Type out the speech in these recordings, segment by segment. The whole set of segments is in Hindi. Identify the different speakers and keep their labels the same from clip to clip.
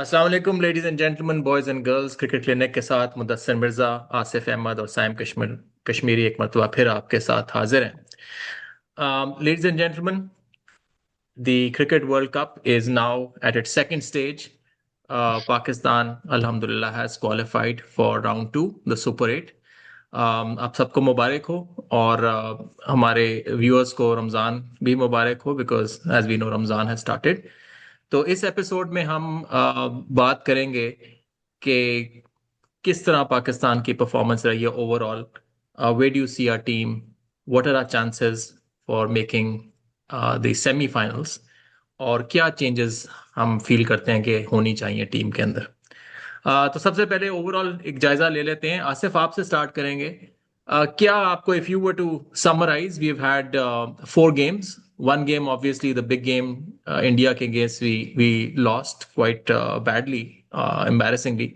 Speaker 1: अस्सलाम वालेकुम ladies and gentleman boys and girls cricket clinic के साथ मुदस्सिर मिर्जा, आसिफ अहमद और साइम कश्मीरी एक मरतबा फिर आपके साथ हाजिर हैं। Ladies and gentleman, the cricket world cup is now at its second stage. Pakistan alhamdulillah has qualified for round 2, the super 8. आप सबको मुबारक हो और हमारे व्यूअर्स को रमज़ान भी मुबारक हो because as we know Ramzan has started. तो इस एपिसोड में हम बात करेंगे कि किस तरह पाकिस्तान की परफॉर्मेंस रही है overall, way do you see our team, what are our chances for making the semifinals, और क्या चेंजेस हम फील करते हैं कि होनी चाहिए टीम के अंदर। तो सबसे पहले ओवरऑल एक जायजा ले लेते हैं। आसिफ, आपसे स्टार्ट करेंगे। क्या आपको, if you were to summarise, we have had 4 games. One game, obviously, the big game, India के against we lost quite badly, embarrassingly.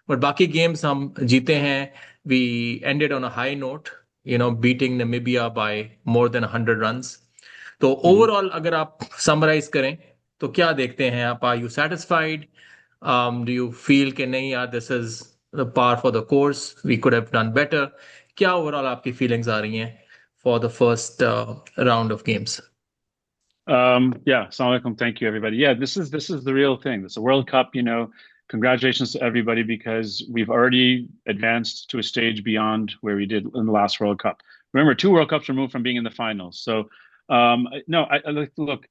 Speaker 1: But बाकी गेम्स हम जीते हैं. We ended on a high note, beating Namibia by more than 100 runs. तो
Speaker 2: Mhm.
Speaker 1: ओवरऑल अगर आप समराइज करें तो क्या देखते हैं आप? Are you satisfied? Do you feel कि नहीं यार, this is the par for the course, we could have done better? क्या ओवरऑल आपकी फीलिंग्स आ रही हैं for the first round of games?
Speaker 2: Yeah, Assalamu alaikum. Thank you, everybody. Yeah, this is the real thing. It's a World Cup, Congratulations to everybody because we've already advanced to a stage beyond where we did in the last World Cup. Remember, 2 World Cups removed from being in the finals. So, no, I look.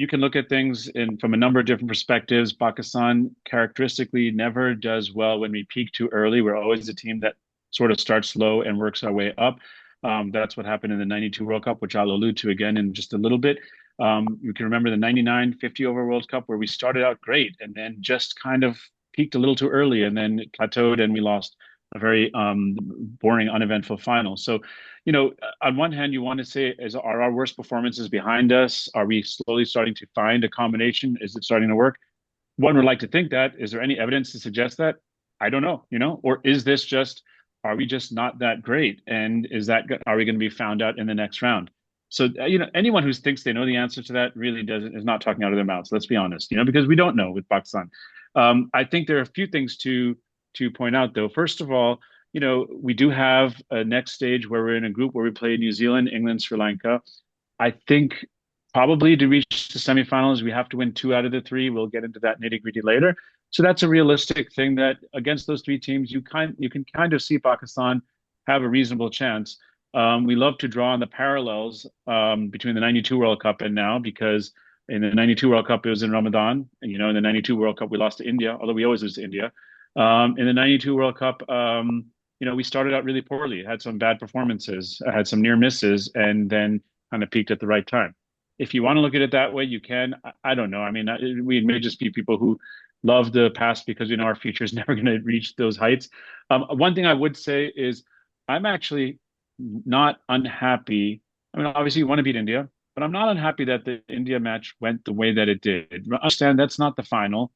Speaker 2: You can look at things in from a number of different perspectives. Pakistan characteristically never does well when we peak too early. We're always a team that sort of starts low and works our way up. That's what happened in the 92 World Cup, which I'll allude to again in just a little bit. You can remember the 99 50 over World Cup where we started out great and then just kind of peaked a little too early and then plateaued and we lost a very boring, uneventful final. So, on one hand, you want to say, are our worst performances behind us? Are we slowly starting to find a combination? Is it starting to work? One would like to think that. Is there any evidence to suggest that? I don't know, or is this just, are we just not that great? And are we going to be found out in the next round? So, anyone who thinks they know the answer to that really is not talking out of their mouths. Let's be honest, because we don't know with Pakistan. I think there are a few things to point out, though. First of all, we do have a next stage where we're in a group where we play New Zealand, England, Sri Lanka. I think probably to reach the semifinals, we have to win 2 out of the 3. We'll get into that nitty gritty later. So that's a realistic thing that against those 3 teams, you can kind of see Pakistan have a reasonable chance. We love to draw on the parallels between the 92 World Cup and now because in the 92 World Cup, it was in Ramadan. And, in the 92 World Cup, we lost to India, although we always lose to India. In the 92 World Cup, we started out really poorly, had some bad performances, had some near misses, and then kind of peaked at the right time. If you want to look at it that way, you can. I don't know. I mean, we may just be people who love the past because we know our future is never going to reach those heights. One thing I would say is I'm actually not unhappy. I mean, obviously, you want to beat India, but I'm not unhappy that the India match went the way that it did. I understand that's not the final.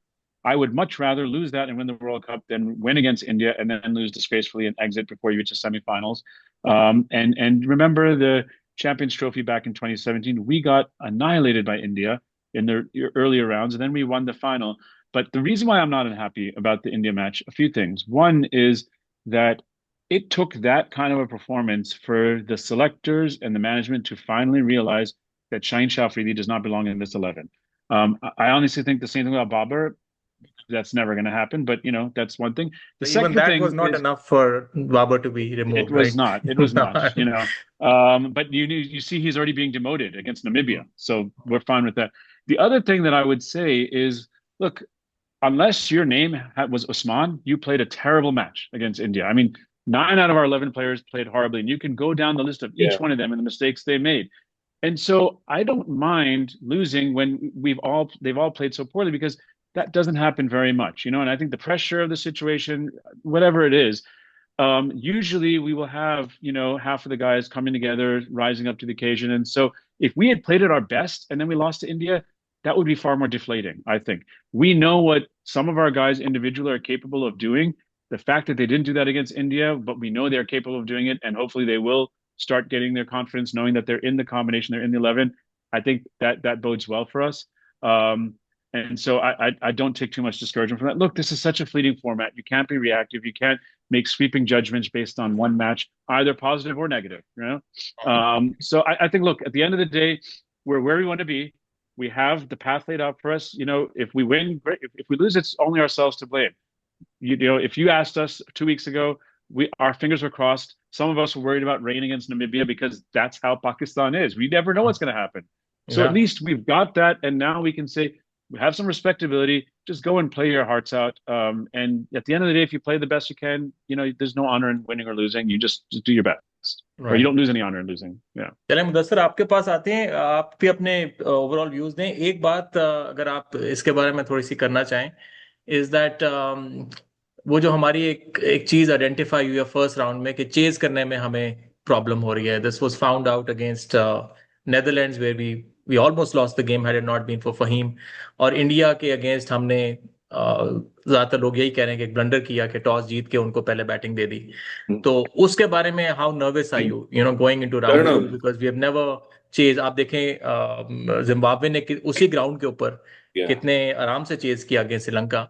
Speaker 2: I would much rather lose that and win the World Cup than win against India and then lose disgracefully and exit before you reach the semifinals. And remember the Champions Trophy back in 2017, we got annihilated by India in the earlier rounds, and then we won the final. But the reason why I'm not unhappy about the India match, a few things. One is that it took that kind of a performance for the selectors and the management to finally realize that Shaheen Shah Afridi does not belong in this 11. I honestly think the same thing about Babar. That's never going to happen, but that's one thing. The
Speaker 1: So even
Speaker 2: second
Speaker 1: that was
Speaker 2: thing
Speaker 1: not
Speaker 2: is
Speaker 1: enough for Babar to be
Speaker 2: it
Speaker 1: removed,
Speaker 2: was
Speaker 1: right?
Speaker 2: not. It was not. But you see, he's already being demoted against Namibia, so we're fine with that. The other thing that I would say is, look, unless your name was Usman, you played a terrible match against India. I mean, 9 out of our 11 players played horribly, and you can go down the list of each
Speaker 1: Yeah.
Speaker 2: one of them and the mistakes they made. And so I don't mind losing when they've all played so poorly because that doesn't happen very much, And I think the pressure of the situation, whatever it is, usually we will have, half of the guys coming together, rising up to the occasion. And so if we had played at our best and then we lost to India, that would be far more deflating, I think. We know what some of our guys individually are capable of doing. The fact that they didn't do that against India, but we know they're capable of doing it, and hopefully they will start getting their confidence, knowing that they're in the combination, they're in the 11. I think that bodes well for us. Um, And so I don't take too much discouragement from that. Look, this is such a fleeting format. You can't be reactive. You can't make sweeping judgments based on one match, either positive or negative. You know, so I think, look, at the end of the day, we're where we want to be. We have the path laid out for us. You know, if we win, great. If we lose, it's only ourselves to blame. You know, if you asked us 2 weeks ago, our fingers were crossed. Some of us were worried about rain against Namibia because that's how Pakistan is. We never know what's going to happen. So at least we've got that, and now we can say we have some respectability. Just go and play your hearts out. And at the end of the day, if you play the best you can, you know, there's no honor in winning or losing. You just do your best, or you don't lose any honor in losing. Yeah.
Speaker 1: चलें मुदस्सर, आपके पास आते हैं, आप भी अपने ओवरऑल व्यूज दें. एक बात अगर आप इसके बारे में थोड़ी सी करना चाहें, इज दैट वो जो हमारी एक चीज आइडेंटिफाई हुई है फर्स्ट राउंड में कि चेज करने में हमें प्रॉब्लम हो रही है. This was found out against Netherlands where we almost lost the game had it not been for Fahim. और इंडिया के अगेंस्ट हमने ज्यादातर लोग यही कह रहे हैं कि एक ब्लंडर किया कि टॉस जीत के उनको पहले बैटिंग दे दी. तो उसके बारे में how nervous are you no going into round 2, because we have never chase. आप देखें जिम्बाब्वे ने उसी ग्राउंड के ऊपर कितने आराम से चेज किया अगेंस्ट श्रीलंका.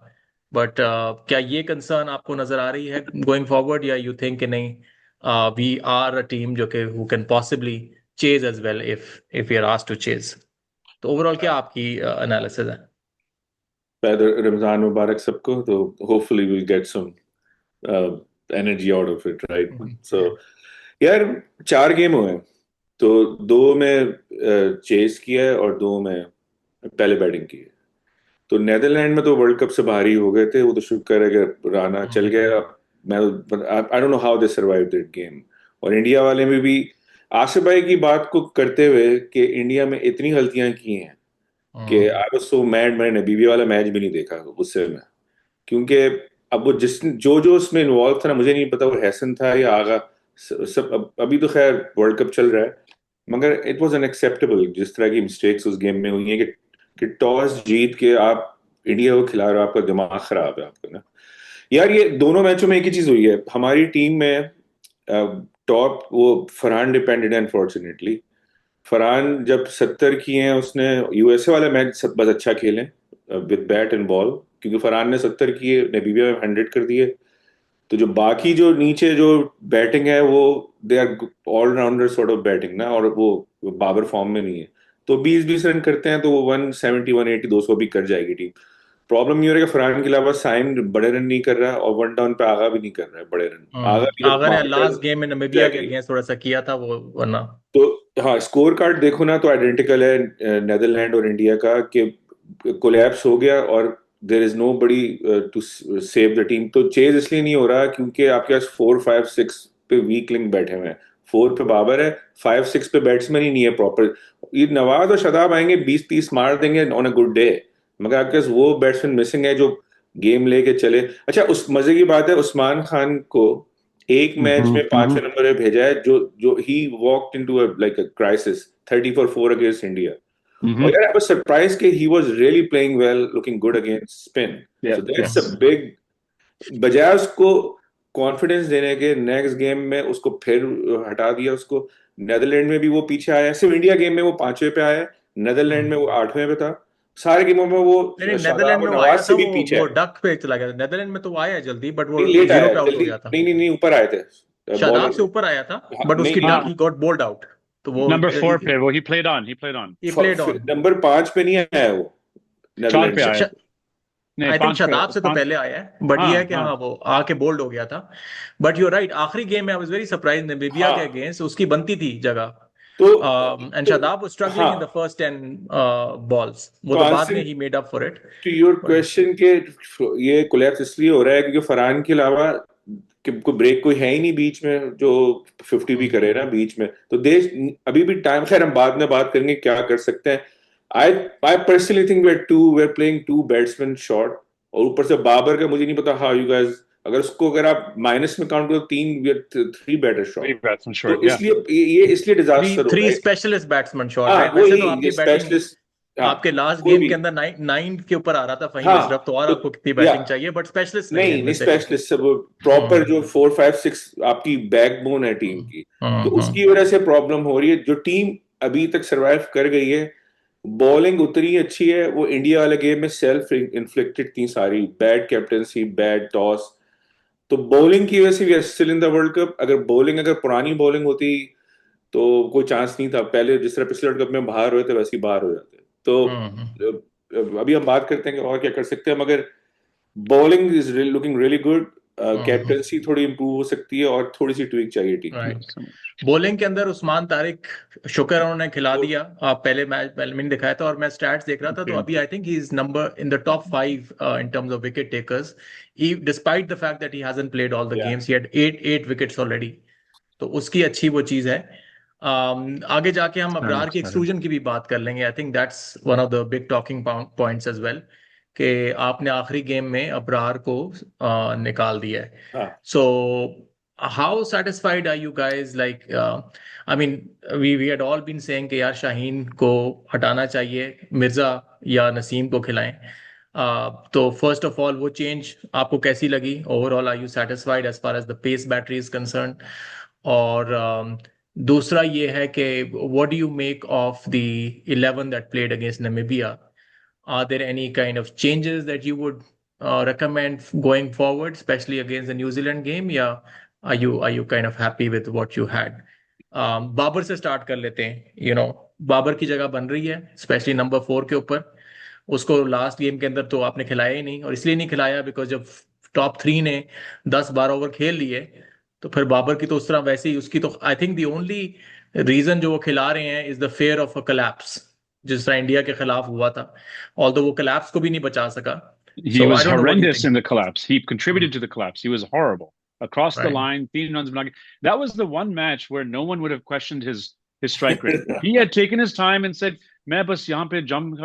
Speaker 1: बट क्या ये कंसर्न आपको नजर आ रही है गोइंग फॉरवर्ड, या यू थिंक कि नहीं वी आर अ टीम जो कि who can possibly chase as well if we are asked to chase? तो ओवरऑल क्या आपकी एनालिसिस है?
Speaker 3: रमजान मुबारक सबको. तो hopefully will get some energy out of it, right? So यार 4 गेम हुए, तो 2 में चेस किया है और 2 में पहले बैटिंग की है. तो नेदरलैंड में तो वर्ल्ड कप से बाहर ही हो गए थे. वो तो शुक्र है कि राना चल गया. मैं आई don't know how they survive that game. और इंडिया वाले में भी आसिफ भाई की बात को करते हुए कि इंडिया में इतनी गलतियां की हैं कि आई वाज सो मैड. मैंने बीबी वाला मैच भी नहीं देखा उससे में, क्योंकि अब वो जो उसमें इन्वॉल्व था ना, मुझे नहीं पता वो हैसन था या आगा. सब अभी तो खैर वर्ल्ड कप चल रहा है, मगर इट वाज अनएक्सेप्टेबल जिस तरह की मिस्टेक्स उस गेम में हुई हैं कि टॉस जीत के आप इंडिया को खिला रहे हो. आपका दिमाग खराब है आपका ना यार. ये दोनों मैचों में एक ही चीज हुई है. हमारी टीम में टॉप वो फरहान डिपेंडेड है अनफॉर्चुनेटली. फरहान जब 70 किए हैं, उसने यूएसए वाला मैच बस अच्छा खेले विद बैट एंड बॉल, क्योंकि फरहान ने 70 किए, नामीबिया में 100 कर दिए. तो जो बाकी जो नीचे जो बैटिंग है वो they are allrounder sort of batting ना, और वो बाबर फॉर्म में नहीं है. तो 20-20 रन करते हैं तो वो 170 180 200 भी कर जाएगी टीम. प्रॉब्लम ये हो रहा है कि फरहान के अलावा साइम बड़े रन नहीं कर रहा, और 1 डाउन पे आगा भी नहीं कर रहा है बड़े रन.
Speaker 1: आगा ने लास्ट गेम में नामीबिया के अगेंस्ट थोड़ा सा किया था वो, वरना
Speaker 3: तो हाँ स्कोर कार्ड देखो ना तो आइडेंटिकल है नेदरलैंड और इंडिया का, कि कोलैप्स हो गया और there is nobody to save the team. तो चेज इसलिए नहीं हो रहा क्योंकि आपके पास 4 5 6 पे वीक लिंक बैठे हुए हैं. 4 पे बाबर है, 5 6 पे बैट्समैन ही नहीं है प्रॉपर. ये नवाज और शदाब आएंगे 20-30 मार देंगे ऑन अ गुड डे, मगर आपके पास वो बैट्समैन मिसिंग है जो गेम लेके चले. अच्छा, उस मजे की बात है, उस्मान खान को एक मैच में 5वें नंबर पे भेजा है, जो he walked into a like a crisis 30 for 4 against India. और यार आई वाज सरप्राइज्ड कि he was really playing well, looking good against spin. So that's a big. बजाय उसको कॉन्फिडेंस देने के नेक्स्ट गेम में उसको फिर हटा दिया उसको. नेदरलैंड में भी वो पीछे आया, सिर्फ इंडिया गेम में वो 5वें पे आया, नेदरलैंड में वो 8वें पे था. सारे गेमों में वो
Speaker 1: नेदरलैंड में
Speaker 3: नवाज से भी पीछे
Speaker 1: वो डक पे चला गया. नेदरलैंड में तो आया जल्दी, बट वो
Speaker 3: लेट आया
Speaker 1: 0 पे आउट हो
Speaker 3: जल्दी.
Speaker 1: गया था.
Speaker 3: नहीं ऊपर आए थे,
Speaker 1: शादाब से ऊपर आया था, बट उसकी duck he got bold out. तो वो
Speaker 2: नंबर 4 पे वो ही प्लेड ऑन
Speaker 3: नंबर 5 पे नहीं आया वो,
Speaker 2: 4 पे आया.
Speaker 1: आई थिंक शदाब से तो पहले आया है, बट ये है कि हाँ वो आके बोल्ड हो गया था. बट यू राइट, आखिरी गेम में I was very surprised, Namibia के अगेंस्ट उसकी बनती थी जगह. तो and Shadab was struggling in the first 10 balls. वो तो बाद में ही made up for it.
Speaker 3: To your question के ये कोलैप्स इसलिए हो रहा है क्योंकि फरहान के अलावा कोई ब्रेक कोई है ही नहीं बीच में जो 50 भी करे ना बीच में. तो देश अभी भी टाइम, खैर हम बाद में बात करेंगे क्या कर सकते हैं. I personally think we're playing 2 batsmen short, और ऊपर से बाबर का मुझे नहीं पता how you guys, अगर आप माइनस में काउंट करो 3 बैटर शॉट. तो इसलिए ये इसलिए डिजास्टर हो रहा है.
Speaker 1: 3 स्पेशलिस्ट बैट्समैन शॉट. वैसे तो आपकी बैटिंग आपके लास्ट गेम के अंदर 9 के ऊपर आ रहा था फहीम अशरफ, तो और आपको कितनी बैटिंग चाहिए, बट स्पेशलिस्ट
Speaker 3: नहीं स्पेशलिस्ट सब प्रॉपर जो 4 5 6 आपकी बैकबोन है टीम की. तो उसकी वजह से प्रॉब्लम हो रही है. जो टीम अभी तक सरवाइव कर गई है, बॉलिंग उतनी अच्छी है, वो इंडिया वाले गेम में सेल्फ इन्फ्लिक्टेड थी सारी, बैड कैप्टनसी, बैड टॉस। तो बॉलिंग की वजह से we are still in the world cup. अगर पुरानी बॉलिंग होती तो कोई चांस नहीं था। पहले जिस तरह पिछले वर्ल्ड कप में बाहर हुए थे वैसे ही बाहर हो जाते। तो अभी हम बात करते हैं कि और क्या कर सकते हैं, मगर bowling is looking really good. Captaincy थोड़ी इंप्रूव हो सकती है और थोड़ी सी ट्विक चाहिए टीम में।
Speaker 1: राइट। बॉलिंग के अंदर उस्मान तारिक, शुक्र है उन्होंने खिला दिया। आप पहले मैंने दिखाया था और मैं स्टैट्स देख रहा था, तो अभी I think he is number in the top 5 in terms of wicket takers, despite the fact that he hasn't played all the games. He had 8 wickets already, तो उसकी अच्छी वो चीज है। आगे जाके हम अबरार की एक्सक्लूजन की भी बात कर लेंगे। I think that's one of the big talking points as well, कि आपने आखिरी गेम में अबरार को निकाल दिया है।
Speaker 3: हाँ,
Speaker 1: सो how satisfied are you guys? Like, I mean, we had all been saying कि यार शाहीन को हटाना चाहिए, मिर्जा या नसीम को खिलाएं। तो फर्स्ट ऑफ ऑल वो चेंज आपको कैसी लगी? Overall are you satisfied as far as the pace battery is concerned? और दूसरा ये है कि what do you make of the 11 that played against Namibia? Are there any kind of changes that you would recommend going forward, especially against the New Zealand game? Yeah, are you kind of happy with what you had? Babar से स्टार्ट कर लेते हैं। बाबर की जगह बन रही है, स्पेशली नंबर 4 के ऊपर। उसको लास्ट गेम के अंदर तो आपने खिलाया ही नहीं, और इसलिए नहीं खिलाया बिकॉज जब टॉप 3 ने 10-12 ओवर खेल लिए, तो फिर बाबर की तो उस तरह वैसे ही उसकी तो I think the only reason जो वो खिला रहे हैं is the fear of a collapse, जिस तरह इंडिया के खिलाफ हुआ था। ऑल्दो वो कोलैप्स को भी नहीं बचा सका।
Speaker 2: He
Speaker 1: So I
Speaker 2: was
Speaker 1: don't know what you
Speaker 2: horrendous
Speaker 1: think.
Speaker 2: in the collapse. He contributed to the collapse. He was horrible across the
Speaker 1: Right.
Speaker 2: line. 3 runs. That was the one match where no one would have questioned his strike rate. He had taken his time and said, "मैं बस यहाँ पे jump,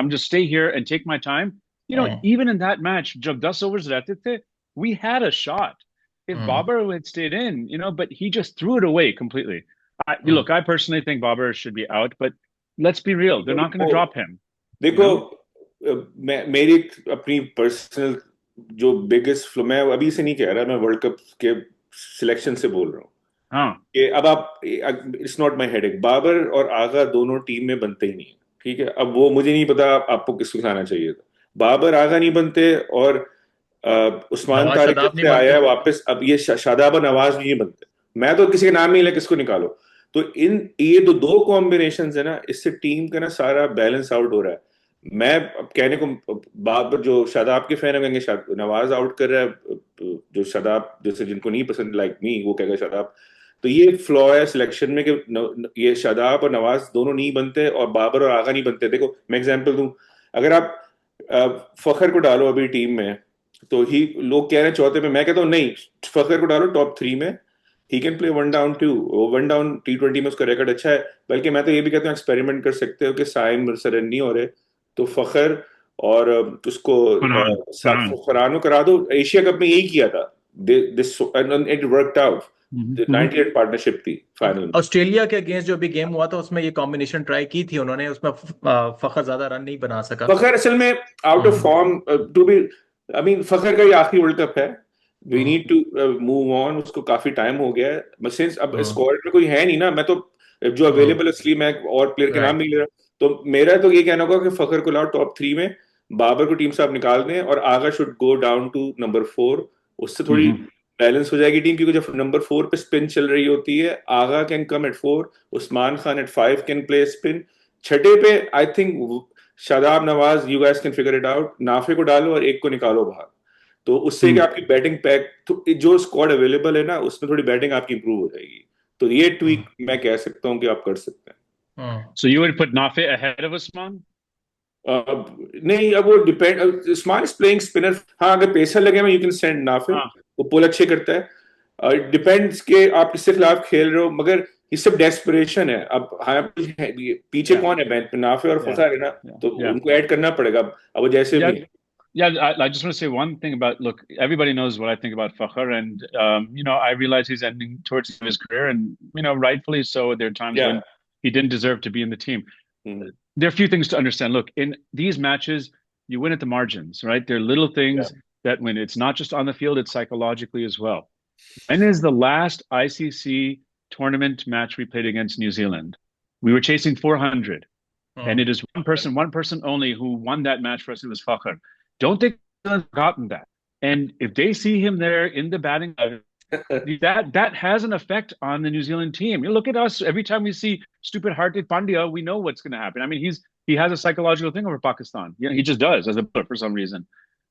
Speaker 2: I'm just stay here and take my time." Even in that match, जब 10 overs रहते थे, we had a shot. If Babar had stayed in, but he just threw it away completely. Look, I personally think Babar should be out, but let's be real, they're not going to drop him.
Speaker 3: देखो, मेरी अपनी पर्सनल जो बिगेस्ट फ्लो, मैं अभी से नहीं कह रहा, मैं वर्ल्ड कप के सिलेक्शन से बोल रहा हूँ।
Speaker 2: हाँ,
Speaker 3: कि अब आप, it's not my headache, Babar और आगा दोनों टीम में बनते ही नहीं। ठीक है, अब वो मुझे नहीं पता आपको किसको खिलाना चाहिए था। बाबर आगा नहीं बनते, और उस्मान तारिक जब से आया है वापस, अब ये शादाब और नवाज नहीं बनते। मैं तो किसी का नाम नहीं ले, किसको निकालो। तो ये तो दो कॉम्बिनेशन है ना, इससे टीम का ना सारा बैलेंस आउट हो रहा है। मैं अब कहने को, बाबर जो शादाब के फैन है कहेंगे नवाज आउट कर रहा है, जो शादाब जैसे जिनको नहीं पसंद लाइक मी, वो कहेगा शादाब। तो ये फ्लॉ है सिलेक्शन में कि ये शादाब और नवाज दोनों नहीं बनते और बाबर और आगा नहीं बनते। देखो मैं एग्जांपल दूं, अगर आप फखर को डालो अभी टीम में, तो ही लोग कह रहे हैं चौथे में, मैं कहता हूँ नहीं, फखर को डालो टॉप 3 में। He can play 1 down 2, 1 down T20 में उसका रिकॉर्ड अच्छा है। बल्कि मैं तो ये भी कहता हूँ एक्सपेरिमेंट कर सकते हो कि साइम सरन नहीं हो रहे तो फखर और उसको फरहान करा दो। एशिया कप में यही किया था, this it worked out. 98 partnership थी फाइनल में।
Speaker 1: ऑस्ट्रेलिया के अगेंस्ट जो भी गेम हुआ था उसमें ये कॉम्बिनेशन ट्राई की थी उन्होंने, उसमें फखर ज्यादा रन नहीं बना सका।
Speaker 3: फखर असल में out of form to be, I mean Fakhar का ये आखिरी वर्ल्ड कप है, we need to move on. उसको काफी टाइम हो गया है, सिंस अब स्क्वाड में कोई है नहीं ना, मैं तो जो अवेलेबल है इसलिए मैं और प्लेयर के नाम नहीं ले रहा। तो मेरा तो ये कहना होगा कि फखर को लाओ टॉप 3 में, बाबर को टीम से आप निकाल दें, और Agha should go down to number 4। उससे थोड़ी बैलेंस हो जाएगी टीम, क्योंकि जब नंबर 4 पे स्पिन चल रही होती है, Agha can come at 4, Usman Khan at 5 can play spin. छठे पे I think Shadab Nawaz, you guys can figure it out. Nafay को डालो और एक को निकालो बाहर, तो उससे कि आपकी बैटिंग पैक, तो जो स्क्वाड अवेलेबल है ना, उसमें थोड़ी बैटिंग आपकी इंप्रूव हो जाएगी। तो ये ट्वीक मैं कह सकता हूँ कि आप कर सकते हैं।
Speaker 2: So you would put Nafi ahead of Usman?
Speaker 3: नहीं, अब वो depend, Usman is playing spinner. हाँ, अगर पेसर लगे में यू कैन सेंड नाफे, वो पुल अच्छे करता है। डिपेंड्स के आप किसके खिलाफ खेल रहे हो, मगर ये सब डेस्परेशन है। अब हाँ, पीछे कौन है बैंक पे, नाफे और फखर है ना, तो उनको ऐड करना पड़ेगा। अब जैसे भी
Speaker 2: Yeah, I just want to say one thing about, look, everybody knows what I think about Fakhr, and I realize he's ending towards his career, and rightfully so. There are times when he didn't deserve to be in the team. There are a few things to understand. Look, in these matches, you win at the margins, right? There are little things that when it's not just on the field, it's psychologically as well. When is the last ICC tournament match we played against New Zealand? We were chasing 400. And it is one person only who won that match for us. It was Fakhr. Don't think they've forgotten that. And if they see him there in the batting, that has an effect on the New Zealand team. You look at us every time we see stupid Hardik Pandya, we know what's going to happen. I mean, he has a psychological thing over Pakistan. Yeah, he just does as a bowler for some reason,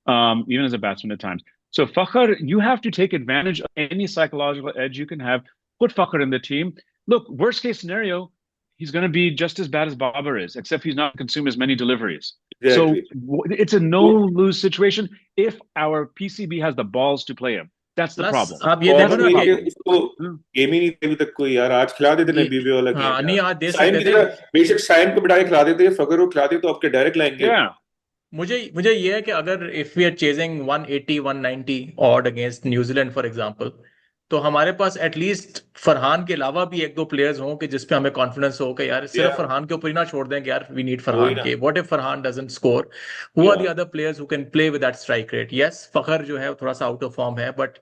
Speaker 2: even as a batsman at times. So Fakhr, you have to take advantage of any psychological edge you can have. Put Fakhr in the team. Look, worst case scenario, he's going to be just as bad as Babar is, except he's not consumed as many deliveries.
Speaker 3: Exactly.
Speaker 2: So it's a no-lose situation if our PCB has the balls to play him. That's the problem.
Speaker 1: आप ये देखो ना कि
Speaker 3: इसको गेम ही नहीं अभी तक कोई यार आज खिला देते ना बीबी वाला गेम
Speaker 1: हाँ नहीं आज दे
Speaker 3: साइम
Speaker 1: सकते
Speaker 3: की
Speaker 1: थे
Speaker 3: जगह बेशक साइम को बिठा के खिला देते फकर को खिला देते तो आपके डायरेक्ट लाएंगे
Speaker 2: Yeah.
Speaker 1: मुझे ये है कि अगर if we are chasing 180 190 odd against New Zealand for example तो हमारे पास एटलीस्ट फरहान के अलावा भी एक दो प्लेयर्स हों कि जिस पे हमें कॉन्फिडेंस हो कि यार सिर्फ
Speaker 3: Yeah.
Speaker 1: फरहान के ऊपर ही ना छोड़ दें कि यार वी नीड
Speaker 3: वही
Speaker 1: फरहान
Speaker 3: ना।
Speaker 1: के what if Farhan doesn't score who are the
Speaker 3: Yeah.
Speaker 1: Other players who can play with that strike rate yes Fakhar जो है वो थोड़ा सा आउट ऑफ फॉर्म है बट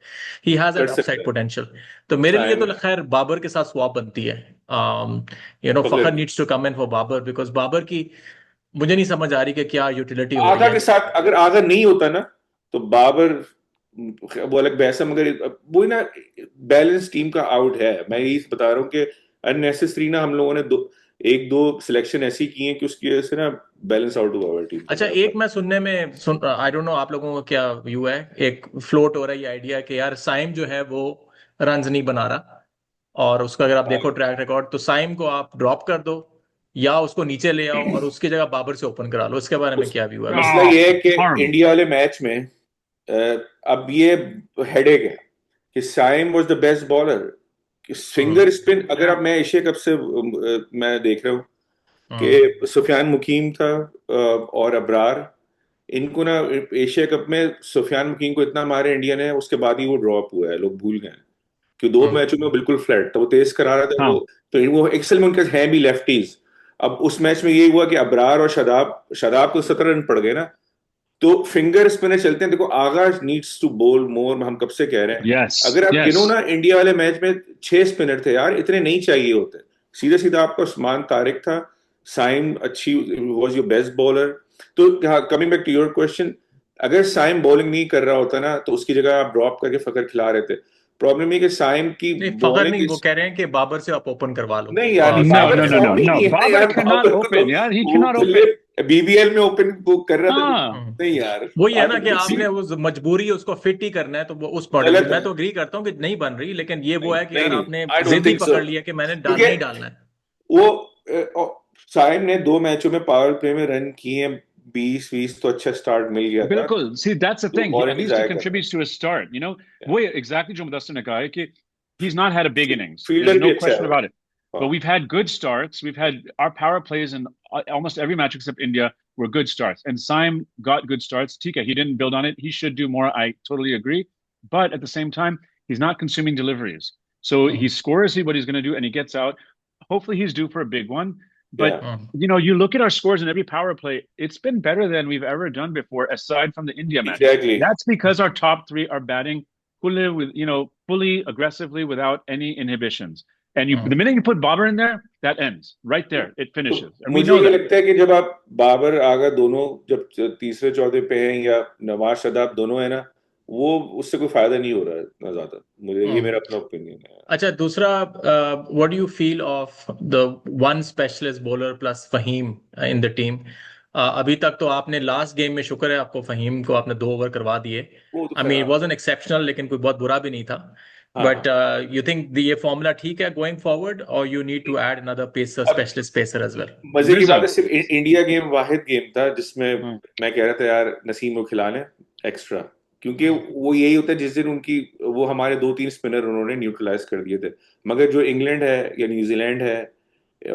Speaker 1: ही हैज
Speaker 3: कर
Speaker 1: एन
Speaker 3: सकते
Speaker 1: अपसाइड
Speaker 3: हैं
Speaker 1: पोटेंशियल तो मेरे लिए
Speaker 3: साइम
Speaker 1: तो खैर बाबर के साथ स्वैप बनती है Fakhar
Speaker 3: Fakhar
Speaker 1: needs to come in for Babar because Babar की मुझे नहीं समझ आ रही कि क्या यूटिलिटी हो रही
Speaker 3: आगा
Speaker 1: है
Speaker 3: के साथ अगर आगा नहीं होता ना तो बाबर वो अलग बहस है मगर वो ना बैलेंस टीम का आउट है मैं यही बता रहा हूँ कि अननेसेसरी ना हम लोगों ने एक दो सिलेक्शन ऐसी की हैं कि उसकी वजह से ना बैलेंस आउट हुआ हुआ टीम
Speaker 1: अच्छा एक मैं सुनने में आई डोंट नो आप लोगों का क्या व्यू है एक फ्लोट हो रहा है ये आइडिया कि यार साइम जो है वो रन्स नहीं बना रहा और उसका अगर आप देखो ट्रैक रिकॉर्ड तो साइम को आप ड्रॉप कर दो या उसको नीचे ले आओ और उसकी जगह बाबर से ओपन करा लो इसके बारे में क्या व्यू है
Speaker 3: मसला ये है कि
Speaker 2: Horrible.
Speaker 3: इंडिया वाले मैच में अब ये हेडेक है कि Saim was the best bowler finger spin अगर आप मैं एशिया कप से मैं देख रहा हूँ कि सुफियान मुकीम था और अबरार इनको ना एशिया कप में सुफियान मुकीम को इतना मारे इंडिया ने उसके बाद ही वो ड्रॉप हुआ है लोग भूल गए कि दो मैचों में बिल्कुल फ्लैट था वो तेज करा रहा था वो एक्सल में उनके हैं भी लेफ्टीज अब उस मैच में ये हुआ कि अबरार और शदाब को 17 रन पड़ गए ना तो फिंगर स्पिनर चलते हैं देखो आगा नीड्स टू बोल मोर हम कब से कह रहे हैं
Speaker 2: Yes.
Speaker 3: अगर आप
Speaker 2: Yes.
Speaker 3: गिनो ना इंडिया वाले मैच में 6 स्पिनर थे यार इतने नहीं चाहिए होते सीधा सीधा आपका उस्मान तारिक था साइम अच्छी वाज योर बेस्ट बॉलर तो coming back to your question अगर साइम बॉलिंग नहीं कर रहा होता ना तो उसकी जगह आप ड्रॉप करके फकर खिला रहे थे प्रॉब्लम ये कि साइम की
Speaker 1: फखर नहीं वो कह रहे हैं कि बाबर से आप ओपन करवा लो
Speaker 3: नहीं यार
Speaker 2: No. Babar cannot open. यार, he cannot open.
Speaker 3: बीबीएल में ओपन वो कर रहा था
Speaker 2: हाँ.
Speaker 3: नहीं यार
Speaker 1: वही है ना कि आपने वो मजबूरी है उसको फिट ही करना है तो वो उस मॉडल
Speaker 3: गलत है।
Speaker 1: मैं तो एग्री करता हूँ कि नहीं बन रही लेकिन ये वो है कि यार
Speaker 3: नहीं,
Speaker 1: आपने
Speaker 3: I don't
Speaker 1: जिद ही
Speaker 3: think so.
Speaker 1: पकड़ लिया कि मैंने डालना ही डालना है
Speaker 3: वो साइम ने 2 मैचों में पावर प्ले में रन किए 20 तो अच्छा स्टार्ट मिल गया था
Speaker 2: बिल्कुल see that's the thing
Speaker 3: और
Speaker 2: at least he contributes to a start you know वो exactly जो मुदस्सिर ने कहा है कि he's not had a big innings
Speaker 3: Fielder
Speaker 2: there's no
Speaker 3: भी अच्छा
Speaker 2: question
Speaker 3: है।
Speaker 2: about it but we've had good starts we've had our power plays in almost every match except India were good starts and Saim got good starts Tika he didn't build on it he should do more I totally agree but at the same time he's not consuming deliveries so he scores what he's going to do and he gets out hopefully he's due for a big one but you know, you look at our scores in every power play, it's been better than we've ever done before, aside from the India match.
Speaker 3: Exactly.
Speaker 2: That's because our top 3 are batting fully aggressively without any inhibitions. And the minute you put Babar in there, that ends. Right there. It finishes. And we
Speaker 3: मुझे
Speaker 2: know
Speaker 3: ये
Speaker 2: that.
Speaker 3: लगता है कि जब आप बाबर आगा दोनों जब तीसरे चौथे पे हैं या नवाज शदाब दोनों है ना वो उससे कोई फायदा नहीं हो रहा है ना ज्यादा मुझे ये मेरा अपना ओपिनियन है
Speaker 1: अच्छा दूसरा what do you feel of the one specialist bowler plus Faheem in the team अभी तक तो आपने लास्ट गेम में शुक्र है आपको फहीम को आपने 2 ओवर करवा दिए I mean it wasn't exceptional लेकिन कोई बहुत बुरा भी नहीं था बट यू थिंक ये फॉर्मूला ठीक है गोइंग फॉरवर्ड और you need to add another pacer specialist pacer as well
Speaker 3: मजे की बात है सिर्फ इंडिया गेम वाहिद गेम था जिसमें मैं कह रहा था यार नसीम को खिला लें एक्स्ट्रा क्योंकि वो यही होता है जिस दिन उनकी वो हमारे 2-3 स्पिनर उन्होंने न्यूट्रलाइज कर दिए थे मगर जो इंग्लैंड है या न्यूजीलैंड है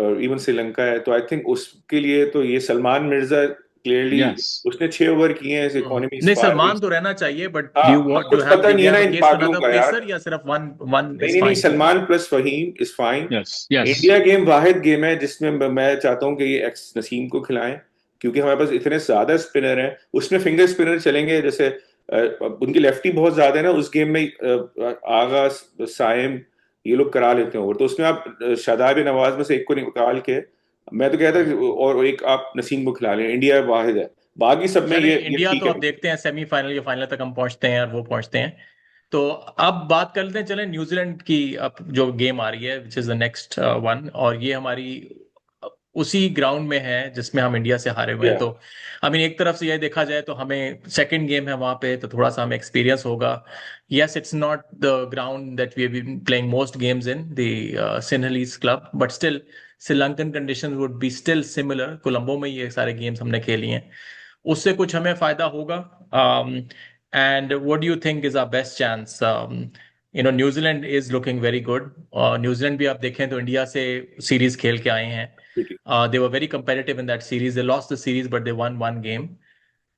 Speaker 3: और इवन श्रीलंका है तो आई थिंक उसके लिए तो ये सलमान मिर्जा क्लियरली उसने 6 ओवर किए हैं इस इकोनॉमी
Speaker 1: नहीं सलमान तो रहना चाहिए बट यू वांट टू
Speaker 3: पता नहीं है ना इन पार्टियों का यार
Speaker 1: या सिर्फ वन
Speaker 3: नहीं Salman plus Faheem is fine
Speaker 2: yes
Speaker 3: India game Wahid game है जिसमें मैं चाहता हूं कि ये एक्स नसीम को खिलाएं क्योंकि हमारे पास इतने ज्यादा स्पिनर हैं उसमें फिंगर स्पिनर चलेंगे जैसे उनकी लेफ्टी बहुत ज्यादा है ना उस गेम में आगा साइम ये लोग करा लेते हैं और तो उसमें आप शादाब नवाज में से एक को निकाल के मैं तो कहता और एक आप नसीम को खिला लें, इंडिया वाहिद है, बाकी सब में
Speaker 1: चले
Speaker 3: ये
Speaker 1: इंडिया
Speaker 3: ठीक
Speaker 1: तो
Speaker 3: है।
Speaker 1: अब देखते हैं सेमीफाइनल या फाइनल तक हम पहुंचते हैं और वो पहुंचते हैं। तो अब बात कर लेते हैं, चलें न्यूजीलैंड की अब जो गेम आ रही है which is the next one, और ये हमारी उसी ग्राउंड में है जिसमें हम इंडिया से हारे हुए हैं।
Speaker 3: या
Speaker 1: तो आई मीन एक तरफ से ये देखा जाए तो हमें सेकंड गेम है वहां पे, तो थोड़ा सा हमें एक्सपीरियंस होगा। Yes, it's not the ground that we have been playing most games in the Sinhalese club, but still Sri Lankan condition would be still similar. Colombo में ये सारे गेम्स हमने खेली हैं, उससे कुछ हमें फायदा होगा। And what do you think is our best chance? New Zealand is looking very good, और न्यूजीलैंड भी आप देखें तो इंडिया से सीरीज खेल के आए हैं। They were very competitive in that series. They lost the series, but they won one game.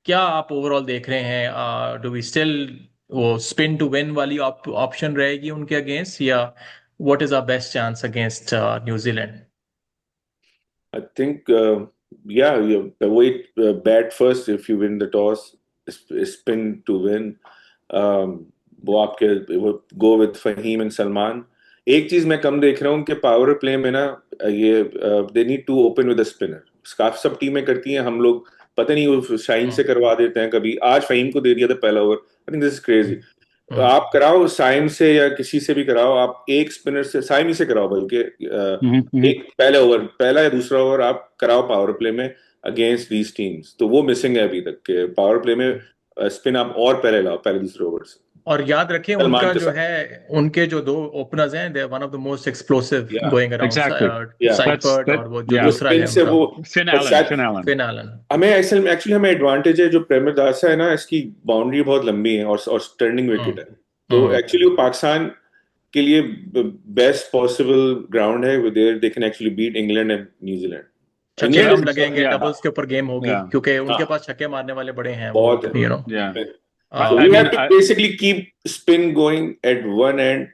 Speaker 1: क्या आप ओवरऑल देख रहे हैं? डू वी स्टिल वो स्पिन टू विन वाली ऑप्शन रहेगी उनके अगेंस्ट, या what is our best chance against New Zealand?
Speaker 3: I think, wait, bat first. If you win the toss, spin to win. वो आपके वो go with Fahim and Salman. एक चीज मैं कम देख रहा हूँ कि पावर प्ले में ना ये they need to open with a spinner. काफी सब टीमें करती हैं, हम लोग पता नहीं वो शाइन से करवा देते हैं, कभी आज फहीम को दे दिया था पहला over. I think this is crazy. आप कराओ साइम से या किसी से भी कराओ, आप एक स्पिनर से, साइम ही से कराओ बल्कि, एक पहला ओवर, पहला या दूसरा ओवर आप कराओ पावर प्ले में अगेंस्ट दीज टीम्स। तो वो मिसिंग है अभी तक के पावर प्ले में स्पिन आप और पहले लाओ, पहले दूसरे ओवर से।
Speaker 1: और याद रखें उनका जो है, उनके जो दो ओपनर्स हैं, they are one of the most explosive going around, Seifert और वो जो दूसरा है
Speaker 3: से वो
Speaker 2: फिन एलन।
Speaker 3: हमें एक्चुअली हमें एडवांटेज है, जो प्रेमर दासा है ना, इसकी बाउंड्री बहुत लंबी है और टर्निंग विकेट है, तो एक्चुअली वो पाकिस्तान के लिए बेस्ट पॉसिबल ग्राउंड है, there they can actually beat England and New Zealand.
Speaker 1: छक्के कम लगेंगे, डबल्स के ऊपर गेम होगी, क्योंकि उनके पास छक्के मारने वाले बड़े हैं
Speaker 3: बहुत,
Speaker 1: you know.
Speaker 3: we have to basically keep spin going at one end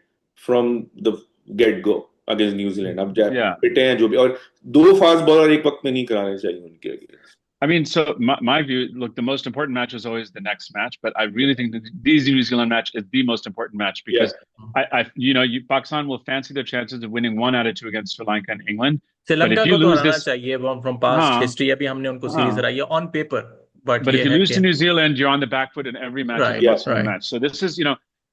Speaker 3: from the get go against New Zealand. अब पिटे हैं जो भी, और दो फास्ट बॉलर एक वक्त में नहीं कराने चाहिए उनके against.
Speaker 2: I mean, so my view, look, the most important match is always the next match, but I really think that these New Zealand match is the most important match because Pakistan will fancy their chances of winning 1 out of 2 against Sri Lanka and England.
Speaker 1: Sri Lanka को तो हराना चाहिए, from past history अभी हमने उनको सीरीज हराई है on paper. But
Speaker 2: if you lose to New Zealand, you're on the back foot in every match.
Speaker 1: Right.
Speaker 2: Match. So this is,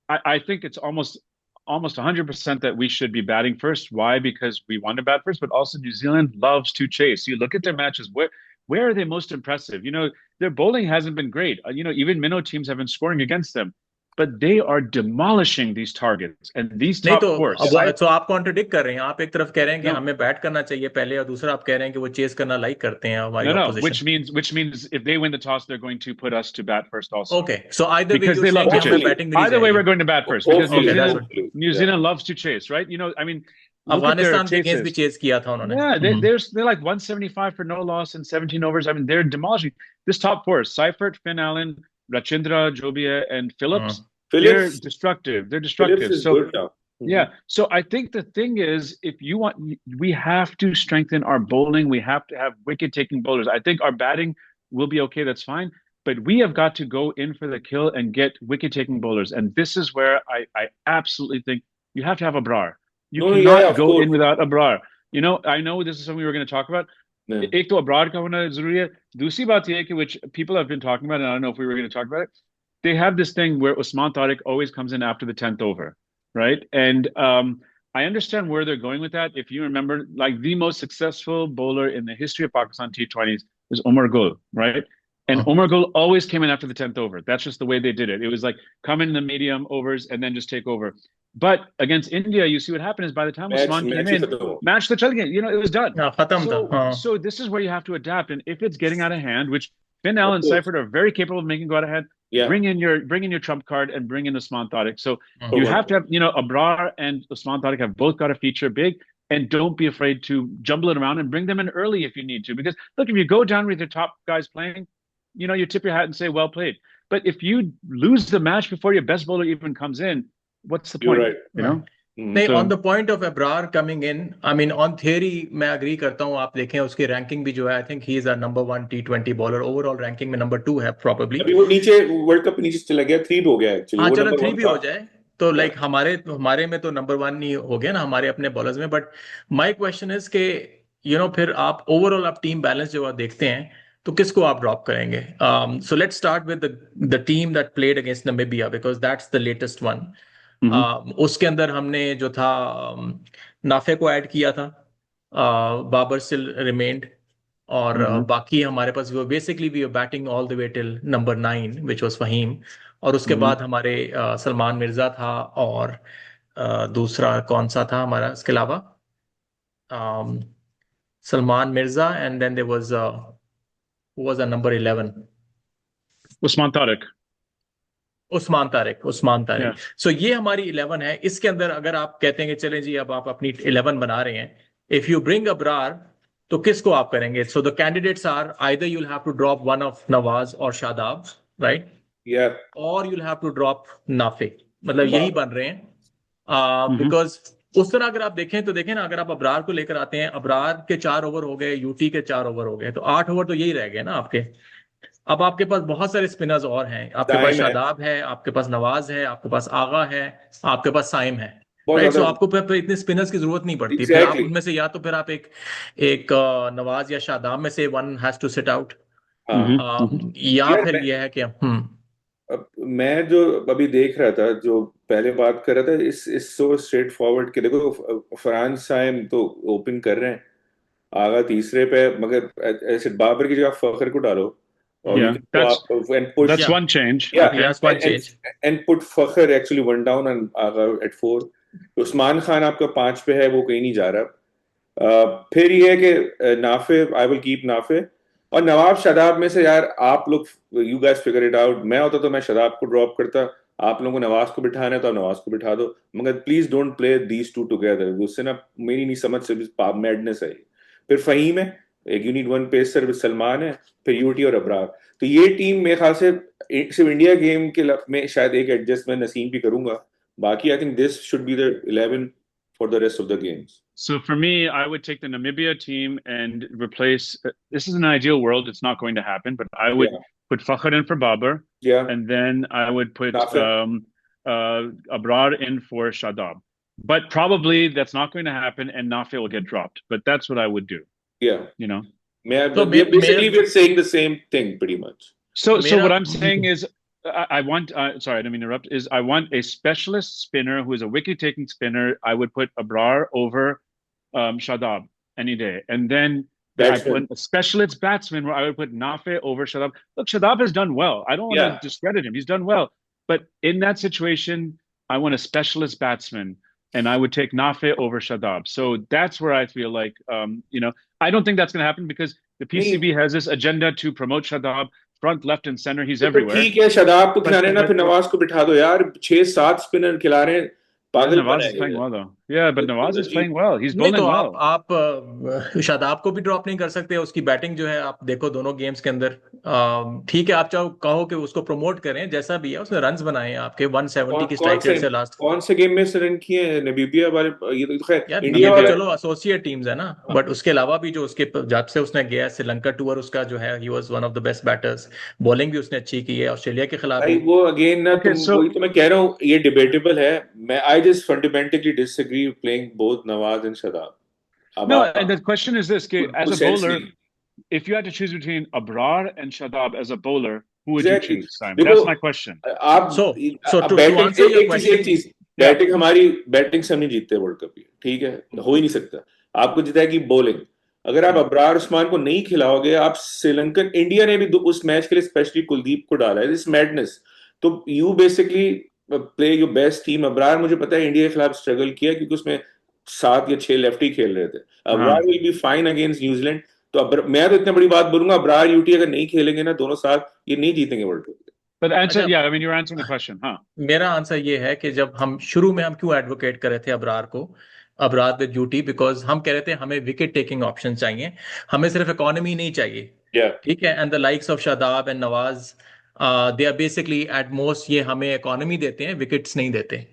Speaker 2: I think it's almost 100% that we should be batting first. Why? Because we want to bat first, but also New Zealand loves to chase. You look at their matches. Where are they most impressive? Their bowling hasn't been great. Even minnow teams have been scoring against them. But they are demolishing these targets and these top fours.
Speaker 1: तो आप कॉन्ट्रडिक्ट कर रहे हैं। आप एक तरफ कह रहे हैं कि हमें बैट करना चाहिए पहले, और दूसरा आप कह रहे हैं कि वो चेस करना लाइक करते हैं हमारी opposition.
Speaker 2: Which means if they win the toss, they're going to put us to bat first also.
Speaker 1: Okay, so either way,
Speaker 2: because they love to chase. Either way, we're going to bat first because New Zealand loves to chase, right? I mean,
Speaker 1: Afghanistan के अगेंस्ट भी चेस किया था उन्होंने।
Speaker 2: Yeah, they're like 175 for no loss in 17 overs. I mean, they're demolishing this top four: Seifert, Finn Allen, Rachindra, Jobia, and Phillips. They're destructive. So yeah. So I think the thing is, if you want, we have to strengthen our bowling. We have to have wicket-taking bowlers. I think our batting will be okay. That's fine. But we have got to go in for the kill and get wicket-taking bowlers. And this is where I absolutely think you have to have Abrar. You cannot go in without Abrar. I know this is something we were going to talk about. एक तो Abrar का होना जरूरी है। दूसरी बात ये है कि which people have been talking about, and I don't know if we were going to talk about it. They have this thing where Usman Tariq always comes in after the 10th over, right? And I understand where they're going with that. If you remember, like the most successful bowler in the history of Pakistan T20s is Umar Gul, right? And Umar Gul always came in after the 10th over. That's just the way they did it. It was like come in the medium overs and then just take over. But against India, you see what happened is by the time Usman came in, match the chal gaye, it was done. So this is where you have to adapt. And if it's getting out of hand, which Finn Allen and Seifert are very capable of making go out of hand, bring in your trump card and bring in Usman Tariq. So you have to have, Abrar and Usman Tariq have both got to feature big, and don't be afraid to jumble it around and bring them in early if you need to. Because look, if you go down with your top guys playing, you tip your hat and say, well played. But if you lose the match before your best bowler even comes in, what's the point?
Speaker 3: You're right.
Speaker 1: नहीं, on the point of Abrar coming in, I mean, on theory मैं agree करता हूँ। आप देखें उसकी रैंकिंग भी जो है, I think he is our number 1 T20 bowler, overall ranking में number 2 है probably।
Speaker 3: अभी वो नीचे वर्ल्ड कप नीचे चला गया, 3 हो गया एक्चुअली।
Speaker 1: हाँ चलो 3 भी हो जाए तो लाइक हमारे में तो number 1 नहीं हो गया ना हमारे अपने बॉलर्स में। बट माय क्वेश्चन इज के फिर आप ओवरऑल आप टीम बैलेंस जो आप देखते हैं तो किसको आप ड्रॉप करेंगे? So let's start with the team that played against Namibia because that's the latest one.
Speaker 2: Hmm.
Speaker 1: उसके अंदर हमने जो था नाफे को ऐड किया था, बाबर स्टिल रिमेन्ड, और
Speaker 2: Hmm.
Speaker 1: बाकी हमारे पास वो basically we were batting all the way till number 9 which was Faheem. और उसके
Speaker 2: Hmm.
Speaker 1: बाद हमारे सलमान मिर्जा था, और दूसरा कौन सा था हमारा इसके अलावा? um, Salman Mirza, and then there was who was a number 11?
Speaker 2: Usman Tariq.
Speaker 1: Usman Tariq, Usman Tariq.
Speaker 2: Yeah.
Speaker 1: सो ये हमारी 11 है। इसके अंदर अगर आप कहते हैं कि चलें जी अब आप अपनी 11 बना रहे हैं, इफ यू ब्रिंग अबरार, तो किसको आप करेंगे? So the candidates are either you'll have to drop one of Nawaz और शादाब, राइट,
Speaker 3: Yeah.
Speaker 1: और you'll have to drop Nafay. मतलब यही बन रहे हैं
Speaker 2: Hmm.
Speaker 1: बिकॉज उस तरह अगर आप देखें तो देखें ना, अगर आप अबरार को लेकर आते हैं, अबरार के 4 ओवर हो गए, यूटी के 4 ओवर हो गए, तो 8 ओवर तो यही रह गए ना आपके। अब आपके पास बहुत सारे स्पिनर्स और हैं, आपके पास
Speaker 3: टाइम है
Speaker 1: शादाब है, आपके पास नवाज है, आपके पास आगा है, आपके पास साइम है,
Speaker 3: बहुत
Speaker 1: राइट। सो
Speaker 3: ज्यादा।
Speaker 1: आपको फिर इतने स्पिनर्स की जरूरत नहीं पड़ती। फिर आप
Speaker 3: एग्जैक्टली।
Speaker 1: उनमें से या तो फिर आप एक एक नवाज या शादाब में से one has to sit out,
Speaker 3: हाँ
Speaker 2: Hmm.
Speaker 1: या
Speaker 3: यार
Speaker 1: फिर यह है कि
Speaker 3: अब मैं जो अभी देख रहा था, जो पहले बात कर रहा था, इस सो स्ट्रेट फॉरवर्ड के देखो, फरहान साइम तो ओपन कर रहे हैं, आगा तीसरे पे, मगर ऐसे बाबर की जगह फखर को डालो, और you
Speaker 2: Yeah.
Speaker 3: Can go up and
Speaker 2: That's
Speaker 3: push,
Speaker 1: या
Speaker 2: one change.
Speaker 3: या
Speaker 2: Okay.
Speaker 1: One
Speaker 3: and
Speaker 1: change.
Speaker 3: And put Fakhar actually one down and Agha at 4। Usman Khan आपका 5 पे है, वो कहीं नहीं जा रहा। फिर ये है कि Nafe, I will keep Nafe, और नवाब शादाब में से यार आप लोग, you guys figure it out. मैं होता तो मैं शादाब को ड्रॉप करता, आप लोगों को नवाज को बिठाना है तो आप नवाज को बिठा दो, मगर please don't play these two together, उससे ना मेरी नहीं समझ से मैडनेस है। फिर फहीम है, एक unit one pacer with Salman है, फिर यूटी और अबरार। तो ये टीम मेरे ख्याल से सिर्फ इंडिया गेम के में शायद एक एडजस्टमेंट नसीम भी करूंगा, बाकी I think this should be the 11 for the rest of the games.
Speaker 2: So for me, I would take the Namibia team and replace. This is an ideal world. It's not going to happen, but I would
Speaker 3: Yeah,
Speaker 2: put Fakhr in for Babar,
Speaker 3: yeah,
Speaker 2: and then I would put
Speaker 3: Nafi.
Speaker 2: Abrar in for Shadab. But probably that's not going to happen, and Nafi will get dropped. But that's what I would do.
Speaker 3: Yeah.
Speaker 2: You know.
Speaker 1: तो
Speaker 3: Basically, we're saying the same thing pretty much.
Speaker 2: So
Speaker 1: मेरा
Speaker 2: what I'm saying is, I want. Sorry, I didn't mean to interrupt. Is I want a specialist spinner who is a wicket-taking spinner. I would put Abrar over Shadab any day, and then I
Speaker 3: Batsman.
Speaker 2: put a specialist batsman where I would put Nafe over Shadab. Look, Shadab has done well. I don't want
Speaker 3: Yeah.
Speaker 2: to discredit him. He's done well, but in that situation, I want a specialist batsman, and I would take Nafe over Shadab. So that's where I feel like, I don't think that's going to happen because the PCB has this agenda to promote Shadab front, left, and center. He's
Speaker 3: तो
Speaker 2: everywhere.
Speaker 3: ठीक है, शादाब को खिला रहे हैं ना,
Speaker 2: But
Speaker 3: फिर नवाज को बिठा दो यार, 6-7 स्पिनर खिला रहे हैं,
Speaker 2: yeah,
Speaker 3: पागल
Speaker 2: Nawaz is playing well though. Yeah, but Nawaz is playing well. He's
Speaker 1: नहीं तो
Speaker 2: bowling well.
Speaker 1: आप शादाब को भी ड्रॉप नहीं कर सकते। उसकी बैटिंग जो है आप देखो दोनों गेम्स के अंदर, ठीक है, आप चाहो कहो कि उसको प्रमोट करें, जैसा भी है उसने रन्स बनाए हैं आपके 170 की स्ट्राइक रेट से लास्ट।
Speaker 3: कौन से गेम में से रन किए हैं नामीबिया वाले? ये तो खैर
Speaker 1: यार
Speaker 3: इंडिया
Speaker 1: ये तो
Speaker 3: वाला।
Speaker 1: चलो एसोसिएट टीम्स है ना, बट उसके अलावा भी जो उसके जब से उसने गया है श्रीलंका टूर, उसका जो है he was one of the best batters. Bowling भी उसने अच्छी की है ऑस्ट्रेलिया के खिलाफ
Speaker 3: भाई
Speaker 1: भी।
Speaker 3: वो अगेन ना,
Speaker 2: Okay,
Speaker 3: तुम
Speaker 2: so
Speaker 3: वही तो मैं कह रहा हूँ, ये डिबेटेबल है। मैं I just fundamentally disagree playing both Nawaz and Shadab. अब
Speaker 2: no,
Speaker 3: आप
Speaker 2: and the question is this: okay, as a
Speaker 3: sense
Speaker 2: bowler,
Speaker 3: नहीं।
Speaker 2: if you had to choose between Abrar and Shadab as a bowler, who would you
Speaker 3: exactly,
Speaker 2: choose, Simon?
Speaker 3: देखो
Speaker 2: That's my question.
Speaker 3: आप
Speaker 1: सो टू
Speaker 3: बैटिंग,
Speaker 1: आंसर योर
Speaker 3: एक
Speaker 1: क्वेश्चन,
Speaker 3: चीज,
Speaker 2: Yeah.
Speaker 3: बैटिंग हमारी, बैटिंग से हम नहीं जीतते वर्ल्ड कप, ये ठीक है, हो ही नहीं सकता। आपको जिताएगी बॉलिंग। अगर आप अबरार उस्मान को नहीं खिलाओगे, आप श्रीलंकन, इंडिया ने भी उस मैच के लिए स्पेशली कुलदीप को डाला है, इस मैडनेस। तो you basically play your best team. Abrar मुझे पता है इंडिया के खिलाफ स्ट्रगल किया, क्योंकि उसमें 7 या 6 लेफ्टी खेल रहे थे। Abrar will be fine against New Zealand. तो मैं तो इतनी बड़ी बात बोलूंगा, अबरार यूटी अगर नहीं खेलेंगे ना दोनों साथ, ये नहीं जीतेंगे वर्ल्ड कप।
Speaker 2: But answer,
Speaker 1: अच्छा,
Speaker 2: yeah, I mean, you're answering the question, huh?
Speaker 1: मेरा आंसर ये है कि जब हम शुरू में हम क्यों एडवोकेट कर रहे थे अबरार को, अबरार विद यूटी, बिकॉज हम कह रहे थे हमें विकेट टेकिंग ऑप्शन चाहिए, हमें सिर्फ इकोनॉमी नहीं चाहिए,
Speaker 3: Yeah.
Speaker 1: ठीक है। And the likes of Shadab and Nawaz, they are basically at most, ये हमें इकोनॉमी देते हैं, विकेट्स नहीं देते।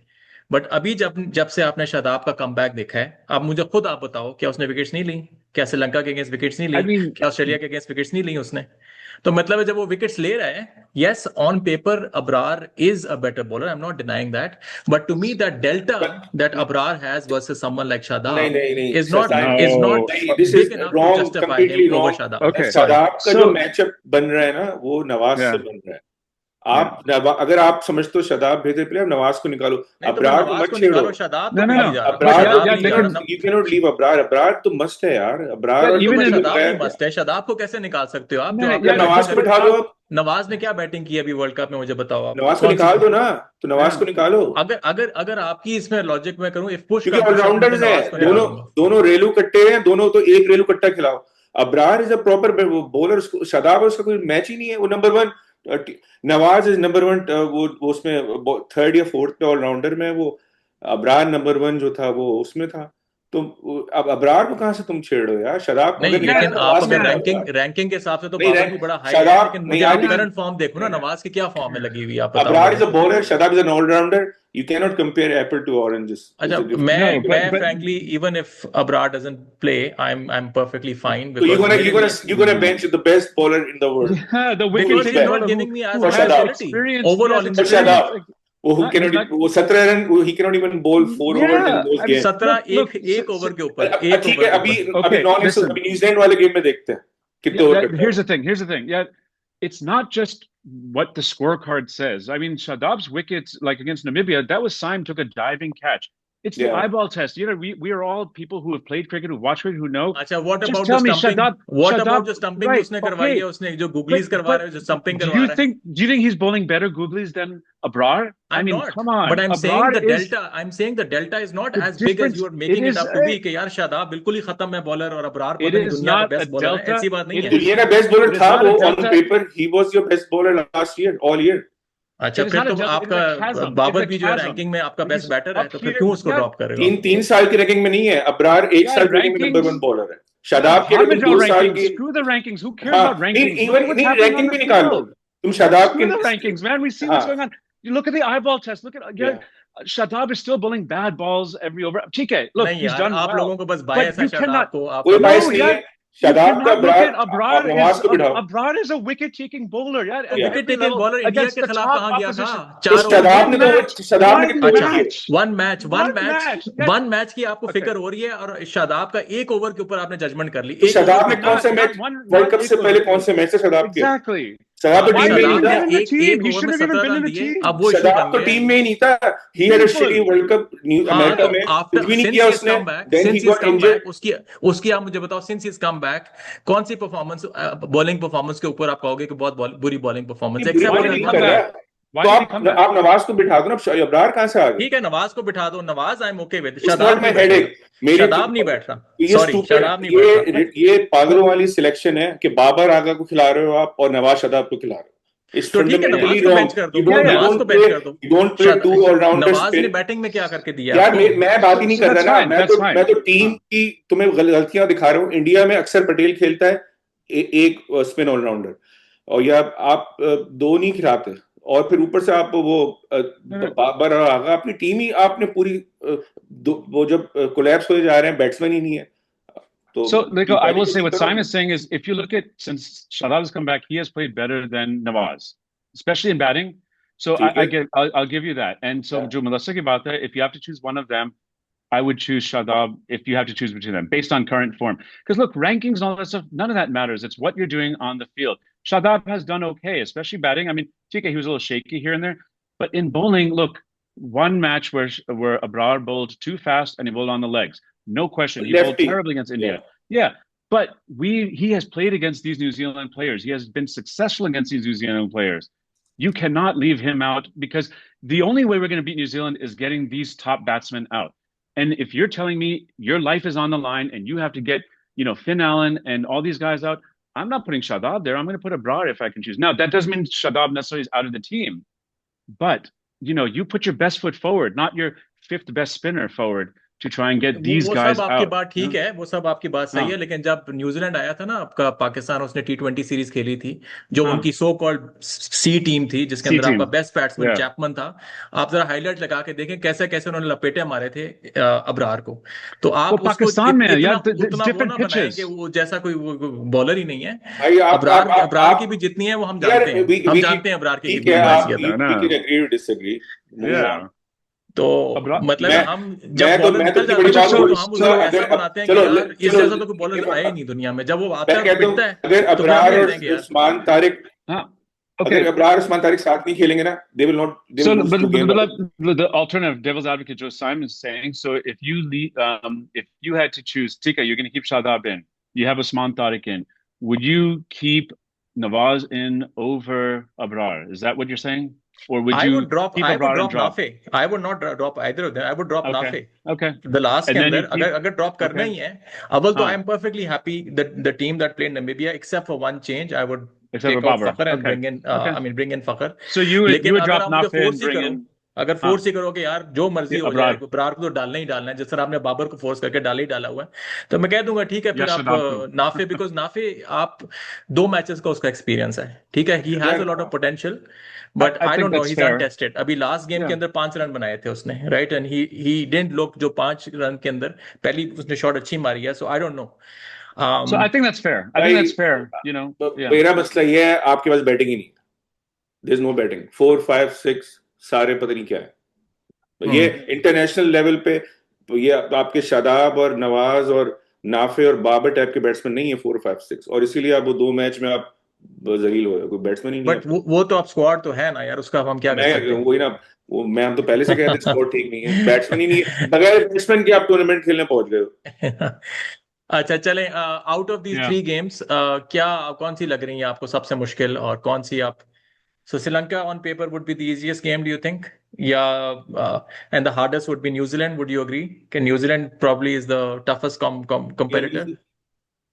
Speaker 1: बट अभी जब जब से आपने शादाब का कमबैक देखा है, अब मुझे खुद आप बताओ, क्या उसने विकेट्स नहीं ली? क्या श्रीलंका के अगेंस्ट विकेट्स नहीं
Speaker 2: I
Speaker 1: ली?
Speaker 2: mean,
Speaker 1: क्या ऑस्ट्रेलिया के अगेंस्ट विकेट्स नहीं ली उसने? तो मतलब है जब वो विकेट्स ले रहे हैं, yes, on paper Abrar is a better bowler, I'm not denying that, but to me that delta that Abrar has versus someone like
Speaker 3: नहीं
Speaker 1: Shadab
Speaker 3: नहीं नहीं
Speaker 1: is not
Speaker 2: No.
Speaker 3: this is
Speaker 1: big enough to
Speaker 3: wrong,
Speaker 1: justify
Speaker 3: completely
Speaker 1: him over
Speaker 3: wrong.
Speaker 1: Shadab.
Speaker 2: Okay.
Speaker 1: Sorry.
Speaker 3: Shadab का
Speaker 2: So-
Speaker 3: जो मैचअप बन रहा है ना वो नवाज
Speaker 2: Yeah.
Speaker 3: से बन रहा है। अगर आप समझते हो शादाब बेहतर प्लेयर, नवाज को निकालो,
Speaker 1: नहीं तो
Speaker 3: अबरार को
Speaker 1: नवाज
Speaker 3: मत
Speaker 1: को
Speaker 3: छेड़ो।
Speaker 1: निकालो, शादाब
Speaker 2: No,
Speaker 1: तो
Speaker 2: no,
Speaker 1: भी
Speaker 2: no.
Speaker 1: नहीं जा रहा,
Speaker 3: अबरार
Speaker 1: शादाब
Speaker 2: yeah,
Speaker 1: नहीं जा रहा
Speaker 2: लेकिन
Speaker 1: ना।
Speaker 3: you cannot leave अबरार तो मस्ट है यार, अबरार
Speaker 2: Yeah,
Speaker 3: और
Speaker 2: even
Speaker 1: तो
Speaker 2: in-
Speaker 1: शादाब
Speaker 3: है
Speaker 1: भी मस्त है, शादाब को कैसे निकाल सकते हो आप?
Speaker 2: नहीं,
Speaker 1: जो
Speaker 2: नहीं,
Speaker 1: आपका
Speaker 2: यार,
Speaker 3: नवाज को बिठा लो आप,
Speaker 1: नवाज ने क्या बैटिंग की अभी वर्ल्ड कप में, मुझे बताओ आप।
Speaker 3: नवाज को
Speaker 1: कौन सी-
Speaker 3: निकाल दो ना, तो नवाज
Speaker 2: हाँ।
Speaker 3: को निकालो,
Speaker 1: अगर अगर अगर आपकी इसमें लॉजिक में करूं, इफ पुश
Speaker 3: क्योंकि
Speaker 1: कम्स टू शव, मैं
Speaker 3: ऑलराउंडर्स
Speaker 1: नवाज
Speaker 3: हैं,
Speaker 1: को
Speaker 3: दोनों
Speaker 1: निकालूंगा।
Speaker 3: दोनों रेलू कट्टे हैं, दोनों तो एक रेलू कट्टा खिलाओ। Abrar is a proper bowler, Shadab उसका कोई मैच ही नहीं है, वो नंबर 1, नवाज इज नंबर 1, वो उसमें 3rd या 4th पे ऑलराउंडर में, वो अबरार नंबर 1 जो था वो उसमें था। तो अब अबरार को कहां से तुम छेड़ रहे हो यार? शादाब
Speaker 1: नहीं,
Speaker 3: अगर
Speaker 1: लेकिन
Speaker 3: निकालो,
Speaker 1: आप
Speaker 3: नवाज
Speaker 1: अगर
Speaker 3: को निकालो यार।
Speaker 1: रैंकिंग के हिसाब से तो
Speaker 3: नहीं,
Speaker 1: बाबर भी बड़ा हाई है,
Speaker 3: शादाब
Speaker 1: लेकिन
Speaker 3: नहीं,
Speaker 1: मुझे
Speaker 3: आज
Speaker 1: आप
Speaker 3: भी-
Speaker 1: करंट फॉर्म देखो ना, नवाज की क्या फॉर्म में लगी हुई है, आप बताओ
Speaker 3: अबरार इज
Speaker 1: मुझे।
Speaker 3: A bowler, Shadab is an allrounder, you cannot compare apple to oranges.
Speaker 1: अच्छा,
Speaker 3: It's a different-
Speaker 2: No, but-
Speaker 1: मैं frankly, even if Abrar doesn't play, I'm perfectly fine,
Speaker 3: So you're
Speaker 1: because
Speaker 3: gonna bench the best bowler in the world.
Speaker 2: Yeah, the wicket
Speaker 1: because he's
Speaker 2: taking
Speaker 1: not
Speaker 2: bowler
Speaker 1: giving me as
Speaker 2: who
Speaker 1: much
Speaker 2: has
Speaker 1: ability.
Speaker 2: experience,
Speaker 1: Overall
Speaker 2: he has
Speaker 1: in
Speaker 3: Shut
Speaker 1: experience.
Speaker 3: up.
Speaker 2: like-
Speaker 3: वो
Speaker 2: Huh?
Speaker 3: cannot,
Speaker 2: He's not-
Speaker 3: वो 17 run, he cannot even bowl 4 overs in
Speaker 2: Yeah,
Speaker 3: those
Speaker 2: I mean,
Speaker 3: games.
Speaker 1: 17
Speaker 2: look,
Speaker 1: एक ओवर के ऊपर,
Speaker 3: अब
Speaker 1: एक
Speaker 3: ठीक
Speaker 1: ओवर
Speaker 3: है,
Speaker 1: के
Speaker 3: अभी
Speaker 1: ऊपर।
Speaker 2: Okay,
Speaker 3: अभी
Speaker 2: listen.
Speaker 3: अभी न्यूजीलैंड वाले गेम में देखते हैं कितने
Speaker 2: Yeah,
Speaker 3: ओवर
Speaker 2: that-
Speaker 3: करता
Speaker 2: here's
Speaker 3: है।
Speaker 2: the thing. Here's the thing. Yeah, it's not just what the scorecard says. I mean, Shadab's wickets, like against Namibia, that was Syme took a diving catch. It's the
Speaker 3: Yeah.
Speaker 2: eyeball test. You know, we are all people who have played cricket, who watch cricket, who know.
Speaker 1: अच्छा, what
Speaker 2: Just
Speaker 1: about
Speaker 2: tell
Speaker 1: the
Speaker 2: me,
Speaker 1: stumping?
Speaker 2: Shadab-
Speaker 1: What
Speaker 2: Shadab-
Speaker 1: about जो stumping
Speaker 2: right,
Speaker 1: उसने करवाई
Speaker 2: okay.
Speaker 1: है, उसने जो गुगलीज करवा रहा है, जो stumping
Speaker 2: do
Speaker 1: करवा
Speaker 2: you
Speaker 1: रहा है?
Speaker 2: think he's bowling better googlies than Abrar? I
Speaker 1: I'm
Speaker 2: mean,
Speaker 1: not,
Speaker 2: come on.
Speaker 1: but I'm
Speaker 2: Abrar
Speaker 1: saying the
Speaker 2: is
Speaker 1: delta. I'm saying the delta is not
Speaker 2: the
Speaker 1: as big as
Speaker 2: difference-
Speaker 1: you are making
Speaker 2: it
Speaker 1: it
Speaker 2: is
Speaker 1: up to be.
Speaker 2: a-
Speaker 1: कि यार शादाब बिल्कुल ही खत्म है बॉलर और अबरार
Speaker 2: It
Speaker 1: पता नहीं
Speaker 2: is
Speaker 1: दुनिया का
Speaker 2: not
Speaker 1: बेस्ट
Speaker 2: a
Speaker 1: बॉलर है,
Speaker 2: delta.
Speaker 1: ऐसी बात नहीं
Speaker 2: It
Speaker 1: है।
Speaker 2: is-
Speaker 3: दुनिया का बेस्ट
Speaker 2: It
Speaker 3: बॉलर
Speaker 2: is
Speaker 3: था
Speaker 2: not a
Speaker 3: वो, on
Speaker 2: delta.
Speaker 3: Paper he was your best bowler last year, all year.
Speaker 1: अच्छा,
Speaker 2: It is
Speaker 1: फिर
Speaker 2: not a
Speaker 1: तो
Speaker 2: delta, it is a
Speaker 1: आपका
Speaker 2: chasm.
Speaker 1: बाबर
Speaker 2: It's a
Speaker 1: भी जो है
Speaker 2: chasm.
Speaker 1: रैंकिंग में आपका
Speaker 2: It
Speaker 1: बेस्ट
Speaker 2: is
Speaker 1: बैटर है,
Speaker 2: up
Speaker 1: तो फिर
Speaker 2: here.
Speaker 1: क्यों उसको
Speaker 2: Yeah.
Speaker 1: ड्रॉप कर रहे हो?
Speaker 3: 3 साल की रैंकिंग में नहीं है अबरार, 1
Speaker 2: Yeah,
Speaker 3: साल की रैंकिंग में नंबर
Speaker 2: rankings-
Speaker 3: 1 बॉलर है। शादाब के
Speaker 2: Harm
Speaker 3: तुम
Speaker 2: is
Speaker 3: 2
Speaker 2: our
Speaker 3: साल
Speaker 2: rankings.
Speaker 3: की,
Speaker 2: Screw the rankings. Who cares
Speaker 3: हाँ,
Speaker 2: about rankings?
Speaker 3: नहीं,
Speaker 2: Look at what's happening
Speaker 3: ranking
Speaker 2: on
Speaker 3: भी
Speaker 2: the
Speaker 3: निकाल लो,
Speaker 2: field.
Speaker 3: तुम शादाब
Speaker 2: Screw
Speaker 3: के
Speaker 2: the rankings, man. We see what's
Speaker 3: हाँ,
Speaker 2: going on. You look at the eyeball test. Look at
Speaker 3: Yeah.
Speaker 2: Shadab is still bowling bad balls every over. TK, look,
Speaker 1: नहीं
Speaker 2: he's
Speaker 1: यार,
Speaker 2: done
Speaker 1: आप
Speaker 2: well.
Speaker 1: लोगों को बस
Speaker 2: But
Speaker 1: बायस है
Speaker 2: you
Speaker 1: शादाब
Speaker 2: cannot-
Speaker 1: को, आप
Speaker 3: कोई
Speaker 2: No,
Speaker 3: बायस नहीं
Speaker 2: यार,
Speaker 3: है। शादाब
Speaker 2: You
Speaker 3: का
Speaker 2: cannot look
Speaker 3: Abrar,
Speaker 2: at Abrar
Speaker 3: आप नवाज को बिठाओ।
Speaker 2: Abrar is a wicket-taking bowler. Yeah,
Speaker 1: तो
Speaker 3: Yeah.
Speaker 1: Wicket taking bowler India
Speaker 2: against
Speaker 1: के
Speaker 2: the
Speaker 1: खिलाफ
Speaker 2: top
Speaker 1: कहाँ गया था?
Speaker 2: opposition.
Speaker 3: तो
Speaker 1: 4
Speaker 3: शादाब ने तो
Speaker 1: ओवर,
Speaker 3: शादाब ने
Speaker 2: One
Speaker 3: कितने ओवर किए?
Speaker 2: match.
Speaker 1: One match
Speaker 2: Yeah.
Speaker 1: One match की आपको
Speaker 2: Okay.
Speaker 1: फिक्र हो रही है, और शादाब का एक ओवर के ऊपर आपने जजमेंट कर ली।
Speaker 3: तो
Speaker 1: एक
Speaker 3: शादाब
Speaker 1: ओवर
Speaker 3: ने
Speaker 1: के
Speaker 3: कौन
Speaker 1: ऊपर।
Speaker 3: सा match
Speaker 2: Not
Speaker 3: world cup
Speaker 2: one
Speaker 3: से
Speaker 2: equal
Speaker 3: पहले
Speaker 2: to-
Speaker 3: कौन से मैच से शादाब के?
Speaker 2: Exactly.
Speaker 3: शादाब तो
Speaker 1: Why
Speaker 3: टीम में ही
Speaker 1: शादाब
Speaker 3: नहीं था।
Speaker 1: ने
Speaker 2: in the
Speaker 1: एक
Speaker 2: team. He
Speaker 1: ओवर में
Speaker 2: shouldn't have even
Speaker 1: 17
Speaker 2: been
Speaker 1: run
Speaker 2: in the
Speaker 1: दिए,
Speaker 2: team.
Speaker 1: अब वो इशू
Speaker 3: शादाब
Speaker 1: बन
Speaker 3: तो
Speaker 1: गया।
Speaker 3: टीम में ही नहीं था। He had a
Speaker 2: बिल्कुल।
Speaker 3: shitty वर्ल्ड कप
Speaker 1: हाँ,
Speaker 3: अमेरिका
Speaker 1: तो
Speaker 3: में,
Speaker 1: आफ्टर
Speaker 3: कुछ भी नहीं
Speaker 1: सिंस
Speaker 3: किया
Speaker 1: ही
Speaker 3: उसने,
Speaker 1: come back,
Speaker 3: then he
Speaker 1: since he
Speaker 3: got
Speaker 1: come
Speaker 3: injured.
Speaker 1: Back, उसकी आप मुझे बताओ, सिंस ही कम बैक कौन सी परफॉर्मेंस, बॉलिंग परफॉर्मेंस के ऊपर आप कहोगे कि बहुत बुरी बॉलिंग परफॉर्मेंस,
Speaker 3: ये बुरी
Speaker 1: एक्सेप्ट
Speaker 3: बॉलिंग
Speaker 2: did he
Speaker 3: नहीं
Speaker 2: come
Speaker 3: कर रहा
Speaker 2: back?
Speaker 3: है।
Speaker 2: Why
Speaker 3: तो
Speaker 2: did he come back?
Speaker 3: आप नवाज को बिठा दो ना, अब अबरार कहाँ से आ गए?
Speaker 1: ठीक है, नवाज को बिठा दो, Nawaz I am okay with,
Speaker 3: It's not
Speaker 1: Shadab
Speaker 3: my
Speaker 1: नहीं बैठ
Speaker 3: headache.
Speaker 1: रहा,
Speaker 3: मेरे
Speaker 1: शादाब नहीं बैठ रहा,
Speaker 3: ये
Speaker 1: सॉरी,
Speaker 3: stupid-
Speaker 1: शादाब नहीं बैठ रहा।
Speaker 3: ये पागलों वाली सिलेक्शन है कि बाबर आगा को खिला रहे हो आप और नवाज शादाब को खिला रहे हो। It's
Speaker 1: तो ठीक है,
Speaker 3: fundamentally
Speaker 1: नवाज को
Speaker 3: wrong.
Speaker 1: बेंच कर दो,
Speaker 3: You don't-
Speaker 1: नवाज
Speaker 3: you
Speaker 1: को
Speaker 3: don't
Speaker 1: बेंच
Speaker 3: play-
Speaker 1: कर दो।
Speaker 3: you don't play two all-rounders
Speaker 1: Nawaz ने
Speaker 3: पे-
Speaker 1: बैटिंग में क्या करके दिया
Speaker 3: यार
Speaker 1: आपको?
Speaker 3: मैं बात ही नहीं
Speaker 2: So
Speaker 3: कर रहा
Speaker 2: that's
Speaker 3: ना,
Speaker 2: fine, that's fine.
Speaker 3: मैं तो टीम की तुम्हें गलतियां दिखा रहा हूँ। इंडिया में अक्सर पटेल खेलता है एक स्पिन ऑलराउंडर, और या आप 2 नहीं खिलाते, और फिर ऊपर से आप वो बाबर और आगा, अपनी टीम ही आपने पूरी वो जब कोलैप्स हो जा रहे हैं, बैट्समैन ही नहीं है।
Speaker 2: So, like, I will say what Simon is saying is, if you look at, since Shadab has come back, he has played better than Nawaz, especially in batting. So I'll give you that. And so,
Speaker 3: Yeah.
Speaker 2: Jo Melissa ki baat hai, if you have to choose one of them, I would choose Shadab if you have to choose between them based on current form. Because look, rankings and all that stuff, none of that matters. It's what you're doing on the field. Shadab has done okay, especially batting. I mean, TK, he was a little shaky here and there, but in bowling, look, one match where Abrar bowled too fast and he bowled on the legs. No question. He bowled terribly against India. Yeah. But he has played against these New Zealand players. He has been successful against these New Zealand players. You cannot leave him out, because the only way we're going to beat New Zealand is getting these top batsmen out. And if you're telling me your life is on the line and you have to get, Finn Allen and all these guys out, I'm not putting Shadab there. I'm going to put Abrar if I can choose. Now, that doesn't mean Shadab necessarily is out of the team, but you put your best foot forward, not your 5th best spinner forward. to try and get these
Speaker 1: वो
Speaker 2: guys
Speaker 1: सब आपकी
Speaker 2: out.
Speaker 1: बात ठीक है, वो सब आपकी बात सही
Speaker 2: हाँ,
Speaker 1: है, लेकिन जब न्यूजीलैंड आया था ना आपका पाकिस्तान, उसने T20 सीरीज खेली थी, जो
Speaker 2: हाँ,
Speaker 1: उनकी सो कॉल्ड सी टीम थी, जिसके
Speaker 2: C
Speaker 1: अंदर आपका
Speaker 2: team.
Speaker 1: Best batsman
Speaker 2: Yeah.
Speaker 1: Chapman था। आप जरा हाईलाइट लगा के देखें कैसे कैसे उन्होंने लपेटे मारे थे अबरार को। तो
Speaker 2: Well,
Speaker 1: आप उसको
Speaker 2: Pakistan में
Speaker 1: इतना
Speaker 2: यार, it's
Speaker 1: उतना वो
Speaker 2: different
Speaker 1: ना बनाएं कि
Speaker 2: pitches.
Speaker 1: वो जैसा कोई वो बॉलर ही नहीं है।
Speaker 3: भाई
Speaker 1: अबरार अबरार की
Speaker 3: आप
Speaker 1: भी जितनी है वो हम
Speaker 3: यार
Speaker 1: जानते हैं, हम जानते हैं अबरार की
Speaker 3: ठीक
Speaker 1: कितनी
Speaker 3: है, आप
Speaker 1: हैसियत है।
Speaker 2: है ना?
Speaker 3: we can agree to disagree, move on.
Speaker 2: Yeah.
Speaker 1: तो
Speaker 2: अबरार,
Speaker 1: मतलब
Speaker 3: मैं
Speaker 1: हम जब बॉलर
Speaker 3: मैं तो
Speaker 1: निकल
Speaker 3: इतनी
Speaker 1: जाता
Speaker 3: बड़ी
Speaker 1: है
Speaker 3: बात
Speaker 1: तो
Speaker 2: so
Speaker 1: हम
Speaker 3: बोलूंगा,
Speaker 1: उसको ऐसा
Speaker 3: अगर
Speaker 1: बनाते हैं कि
Speaker 3: चलो
Speaker 1: यार इस
Speaker 3: चलो
Speaker 1: जैसा तो कोई बॉलर आया ही नहीं दुनिया में, जब वो आता
Speaker 3: मैं
Speaker 1: है
Speaker 3: कहता
Speaker 1: पिटता
Speaker 3: हूँ,
Speaker 1: है
Speaker 3: अगर
Speaker 1: तो फिर हम
Speaker 3: अबरार
Speaker 1: कहते
Speaker 3: और
Speaker 1: हैं कि यार
Speaker 3: उस्मान तारिक
Speaker 2: हाँ,
Speaker 3: अगर
Speaker 2: okay.
Speaker 3: अबरार उस्मान तारिक साथ नहीं खेलेंगे ना, they will
Speaker 2: So,
Speaker 3: lose
Speaker 2: but,
Speaker 3: two games.
Speaker 2: but the alternative, devil's advocate, Joe Simon's saying, so if you had to choose, Tika, you're going to keep Shadab in, you have Usman Tariq in, would you keep Nawaz in over Abrar? Is that what you're saying? Or would you keep
Speaker 1: I would
Speaker 2: Abrar and
Speaker 1: drop
Speaker 2: drop?
Speaker 1: Nafe. I would not drop either of them. I would drop
Speaker 2: Okay,
Speaker 1: Nafe.
Speaker 2: okay.
Speaker 1: The last के
Speaker 2: And then
Speaker 1: अंदर
Speaker 2: you keep,
Speaker 1: अगर ड्रॉप करना
Speaker 2: okay,
Speaker 1: ही है, अव्वल तो I
Speaker 2: हाँ,
Speaker 1: am perfectly happy that the team that played Namibia, except for one change, I would
Speaker 2: except for
Speaker 1: take out
Speaker 2: Babar.
Speaker 1: Fakhar and
Speaker 2: Okay,
Speaker 1: bring in
Speaker 2: okay.
Speaker 1: bring in Fakhar।
Speaker 2: So you
Speaker 1: लेकिन
Speaker 2: would
Speaker 1: अगर
Speaker 2: drop
Speaker 1: आप मुझे
Speaker 2: Nafe and
Speaker 1: force he
Speaker 2: bring
Speaker 1: करो,
Speaker 2: in,
Speaker 1: अगर
Speaker 2: हाँ,
Speaker 1: फोर्स ही करो कि यार जो मर्जी हो जाए,
Speaker 2: Abrar,
Speaker 1: अबरार को तो डालना ही डालना है, जिस तरह आपने बाबर को फोर्स करके डाल ही डाला हुआ है, तो मैं कह दूंगा ठीक है,
Speaker 2: या
Speaker 1: फिर आप
Speaker 2: Shadab को.
Speaker 1: नाफे, बिकॉज नाफे आप 2 मैचेस का उसका एक्सपीरियंस है, ठीक है, he has a lot of potential, but
Speaker 2: I
Speaker 1: I
Speaker 2: think
Speaker 1: don't know,
Speaker 2: that's
Speaker 1: he is
Speaker 2: fair.
Speaker 1: Untested. अभी लास्ट गेम के
Speaker 2: Yeah.
Speaker 1: अंदर 5 रन बनाए थे उसने, right, and he didn't look, जो 5 रन के अंदर पहली उसने शॉट अच्छी मारी है, so I don't know.
Speaker 2: So I think that's fair. I think
Speaker 3: भाई
Speaker 2: that's fair, you know. Yeah.
Speaker 3: मेरा मसला ये है, आपके पास बैटिंग ही नहीं, there is no batting, 4 5 6 सारे पता नहीं क्या है। तो ये इंटरनेशनल लेवल पे ये आपके शादाब और नवाज और नाफे और बाबर टाइप के बैट्समैन नहीं है 4 5 6, और इसीलिए आप वो 2 मैच में आप जलील हो गए, कोई बैट्समैन ही नहीं
Speaker 1: बट वो तो आप स्क्वाड तो है ना यार, उसका हम क्या कर सकते
Speaker 3: मैं
Speaker 1: हैं।
Speaker 3: वही ना, वो मैं हम तो पहले से कहते हैं स्कोर ठीक नहीं है, बैट्समैन ही नहीं है, बगैर बैट्समैन के आप टूर्नामेंट खेलने पहुंच गए हो।
Speaker 1: अच्छा चलें, out of these
Speaker 2: Yeah.
Speaker 1: 3 games क्या कौन सी लग रही है आपको सबसे मुश्किल, और कौन सी आप, so Sri Lanka on paper would be the easiest game, do you think? Yeah, and the hardest would be New Zealand. Would you agree? New Zealand probably is the toughest competitor.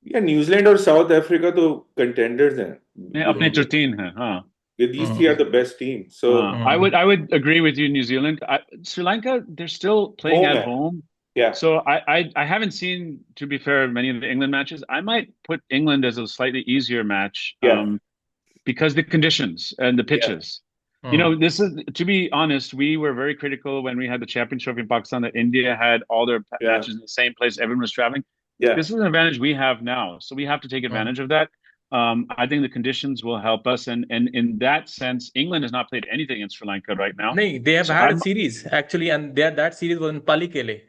Speaker 3: या न्यूजीलैंड और साउथ अफ्रीका तो कंटेंडर्स हैं,
Speaker 2: Yeah, अपने 13 है, हाँ.
Speaker 3: these three are the best teams, so
Speaker 2: I would agree with you, New Zealand. Sri Lanka, they're still playing
Speaker 3: Home
Speaker 2: at
Speaker 3: है.
Speaker 2: home.
Speaker 3: yeah,
Speaker 2: So I haven't seen, to be fair, many of the England matches. I might put England as a slightly easier match,
Speaker 3: Yeah.
Speaker 2: because the conditions and the pitches. You know, this is, to be honest, we were very critical when we had the Champions Trophy in Pakistan that India had all their matches in the same place. Everyone was traveling.
Speaker 3: yeah.
Speaker 2: This is an advantage we have now, so we have to take advantage of that. I think the conditions will help us, and in that sense, England has not played anything in Sri Lanka right now.
Speaker 1: नहीं, they have
Speaker 2: So
Speaker 1: had a
Speaker 2: I'm-
Speaker 1: series actually, and that series was in Palikele.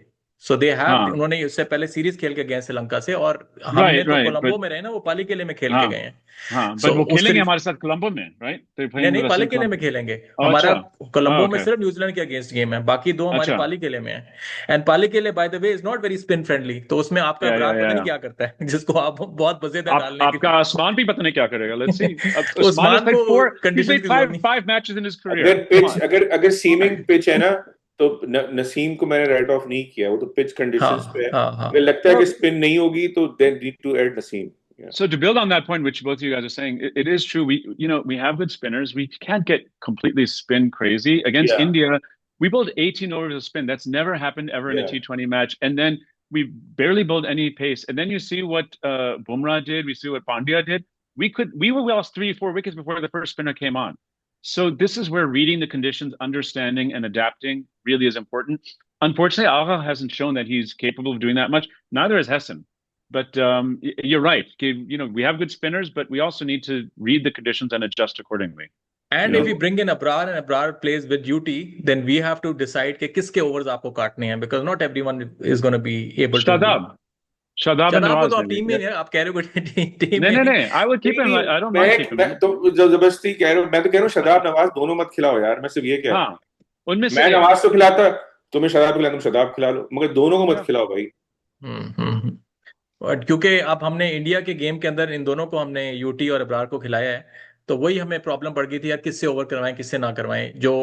Speaker 1: So they have,
Speaker 2: हाँ.
Speaker 1: उन्होंने उससे पहले सीरीज खेल के गए श्रीलंका से, और हमने
Speaker 2: Right,
Speaker 1: तो
Speaker 2: right,
Speaker 1: कोलंबो
Speaker 2: but-
Speaker 1: में रहे ना, वो पालीकेले में खेल के
Speaker 2: हाँ.
Speaker 1: गए हैं।
Speaker 2: हाँ,
Speaker 1: So,
Speaker 2: but वो
Speaker 1: उस
Speaker 2: खेलेंगे
Speaker 1: तरीके-
Speaker 2: हमारे साथ कोलंबो में, right? They're
Speaker 1: नहीं
Speaker 2: playing
Speaker 1: नहीं,
Speaker 2: with us in
Speaker 1: पालीकेले में
Speaker 2: Colombo.
Speaker 1: खेलेंगे,
Speaker 2: Oh,
Speaker 1: हमारा
Speaker 2: अच्छा.
Speaker 1: कोलंबो
Speaker 2: Oh,
Speaker 1: में
Speaker 2: okay.
Speaker 1: सिर्फ न्यूजीलैंड के अगेंस्ट गेम है, बाकी 2 हमारे
Speaker 2: अच्छा.
Speaker 1: पालीकेले में है। And Pallekele by the way is not very spin friendly, तो उसमें आपका
Speaker 2: Yeah,
Speaker 1: अबरार
Speaker 2: yeah,
Speaker 1: पता नहीं
Speaker 2: yeah.
Speaker 1: क्या करता है, जिसको आप बहुत मजेदार डालने के
Speaker 2: आपका उस्मान भी पता नहीं क्या करेगा. Let's see. Usman
Speaker 1: Usman
Speaker 2: has played
Speaker 1: को
Speaker 2: he's
Speaker 1: conditions
Speaker 2: played
Speaker 1: की जरूरत नहीं।
Speaker 2: five matches in his career.
Speaker 3: अगर
Speaker 2: Come
Speaker 3: पिच
Speaker 2: on.
Speaker 3: अगर सीमिंग पिच है ना, तो नसीम को मैंने राइट ऑफ नहीं किया, वो तो पिच कंडीशंस पे है।
Speaker 1: हाँ।
Speaker 3: अगर लगता है कि स्पिन नहीं होगी तो then need to add Naseem.
Speaker 2: So to build on that point, which both of you guys are saying, it is true. We have good spinners. We can't get completely spin crazy. Against India, we bowled 18 overs of spin. That's never happened ever in a T20 match. And then we barely bowled any pace. And then you see what Bumrah did. We see what Pandya did. We lost 3-4 wickets before the first spinner came on. So this is where reading the conditions, understanding and adapting really is important. Unfortunately, Agha hasn't shown that he's capable of doing that much. Neither is Hassan. But you're right. We have good spinners, but we also need to read the conditions and adjust accordingly.
Speaker 1: And if we bring in Abrar and Abrar plays with duty, then we have to decide कि किसके overs आपको काटने हैं, because not everyone is going to be able to.
Speaker 2: Shadab and
Speaker 1: को
Speaker 2: Nawaz.
Speaker 1: तो आप टीम में आप कह रहे हो टीम में।
Speaker 2: नहीं, I would keep him. I don't mind keeping him.
Speaker 3: तो जबरदस्ती कह रहा हूँ, मैं तो कह रहा हूँ शदाब नवाज दोनों मत खिलाओ यार, मैं सिर्फ ये कह रहा हूँ।
Speaker 2: उनमें से
Speaker 3: मैं नवाज तो खिलाता, तुम्हें शदाब खिला, तुम शदाब खिला लो, मगर दोनों को मत खिलाओ भाई।
Speaker 1: क्योंकि अब हमने इंडिया के गेम के अंदर इन दोनों को हमने यूटी और अबरार को खिलाया है, तो वही हमें प्रॉब्लम पड़ गई थी यार, किससे ओवर करवाएं किससे ना करवाएं। जो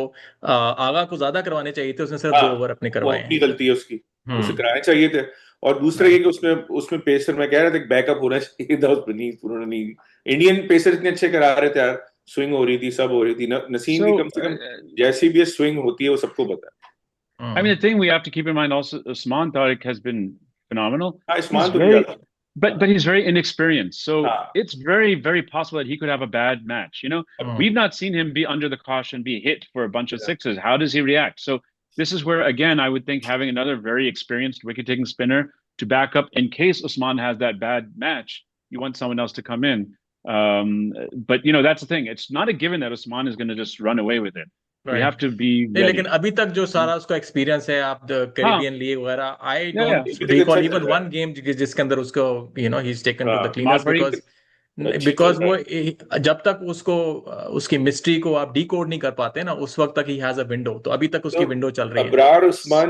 Speaker 1: आगा को ज्यादा करवाने चाहिए थे, उसने सिर्फ 2 ओवर अपने करवाए हैं।
Speaker 3: अपनी गलती है उसकी, उसे कराने चाहिए थे। और दूसरा ये कि उसमें पेसर, मैं कह रहा था एक बैकअप होना चाहिए था उन्होंने नहीं। इंडियन पेसर इतने अच्छे करा रहे थे यार, स्विंग हो रही थी, सब हो रही थी। नसीम भी कम से कम जैसी भी स्विंग होती है वो सबको पता है।
Speaker 2: I mean, the thing we have to keep in mind also, Usman Tariq has been phenomenal.
Speaker 3: हाँ
Speaker 2: He's
Speaker 3: इस्मान तो नहीं
Speaker 2: very,
Speaker 3: जाता
Speaker 2: but he's very inexperienced. So
Speaker 3: हाँ
Speaker 2: it's very, very possible that he could have a bad match. You know, we've not seen him be under the caution, be hit for a bunch of sixes. How does he react? So this is where, again, I would think having another very experienced wicket-taking spinner to back up in case Usman has that bad match, you want someone else to come in. But you know, that's the thing. It's not a given that Usman is going to just run away with it. We have to be
Speaker 1: नहीं,
Speaker 2: ready.
Speaker 1: लेकिन अभी तक जो सारा उसका एक्सपीरियंस है, आप द कैरिबियन लीग वगैरह, I
Speaker 2: Yeah,
Speaker 1: don't
Speaker 3: yeah.
Speaker 1: Recall even one game जिसके अंदर उसको ही is taken to the cleaners, because वो जब तक उसको उसकी मिस्ट्री को आप डिकोड नहीं कर पाते ना, उस वक्त तक ही हैज अ विंडो, तो अभी तक उसकी विंडो चल रही है।
Speaker 3: अबरार उस्मान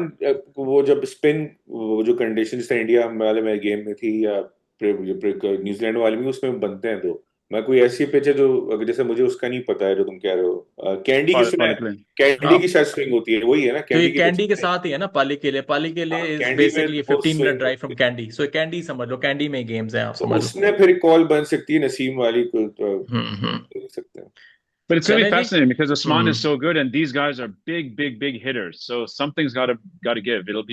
Speaker 3: वो जब स्पिन, वो जो कंडीशंस इंडिया वाले में गेम में थी या न्यूजीलैंड वाले में, उसमें बनते हैं दो। मैं कोई ऐसी पिच है जो जैसे मुझे उसका नहीं पता है जो तुम कह रहे हो, कैंडी की सुना है? कैंडी की शायद स्विंग होती है, वही है ना?
Speaker 1: तो ये कैंडी के साथ ही है ना, पाली के लिए is basically 15 minute drive from candy, so candy समझ लो, कैंडी में गेम्स हैं, आप समझ लो।
Speaker 3: उसमें फिर कॉल बन सकती है नसीम वाली को, तो देख सकते हैं।
Speaker 2: But it's going to be fascinating because Usman is so good, and these guys are big hitters. So something's got to give. It'll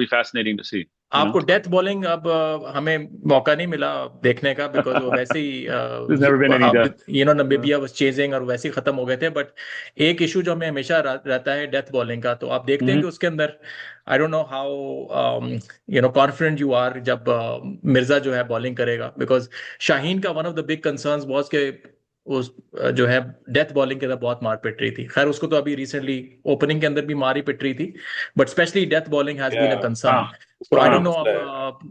Speaker 2: be fascinating to see.
Speaker 1: आपको डेथ बॉलिंग अब हमें मौका नहीं मिला देखने का, बिकॉज वो वैसे ही नामीबिया वाज चेजिंग और वैसे ही खत्म हो गए थे। बट एक इशू जो हमें हमेशा रहता है डेथ बॉलिंग का, तो आप देखते हैं कि उसके अंदर I don't know how confident you are जब मिर्जा जो है बॉलिंग करेगा, बिकॉज शाहीन का one of the big concerns was के उस जो है डेथ बॉलिंग के अंदर बहुत मार पिट रही थी। खैर उसको तो अभी रिसेंटली ओपनिंग के अंदर भी मार ही पिट रही थी, but specially death bowling has been a concern. So I don't know,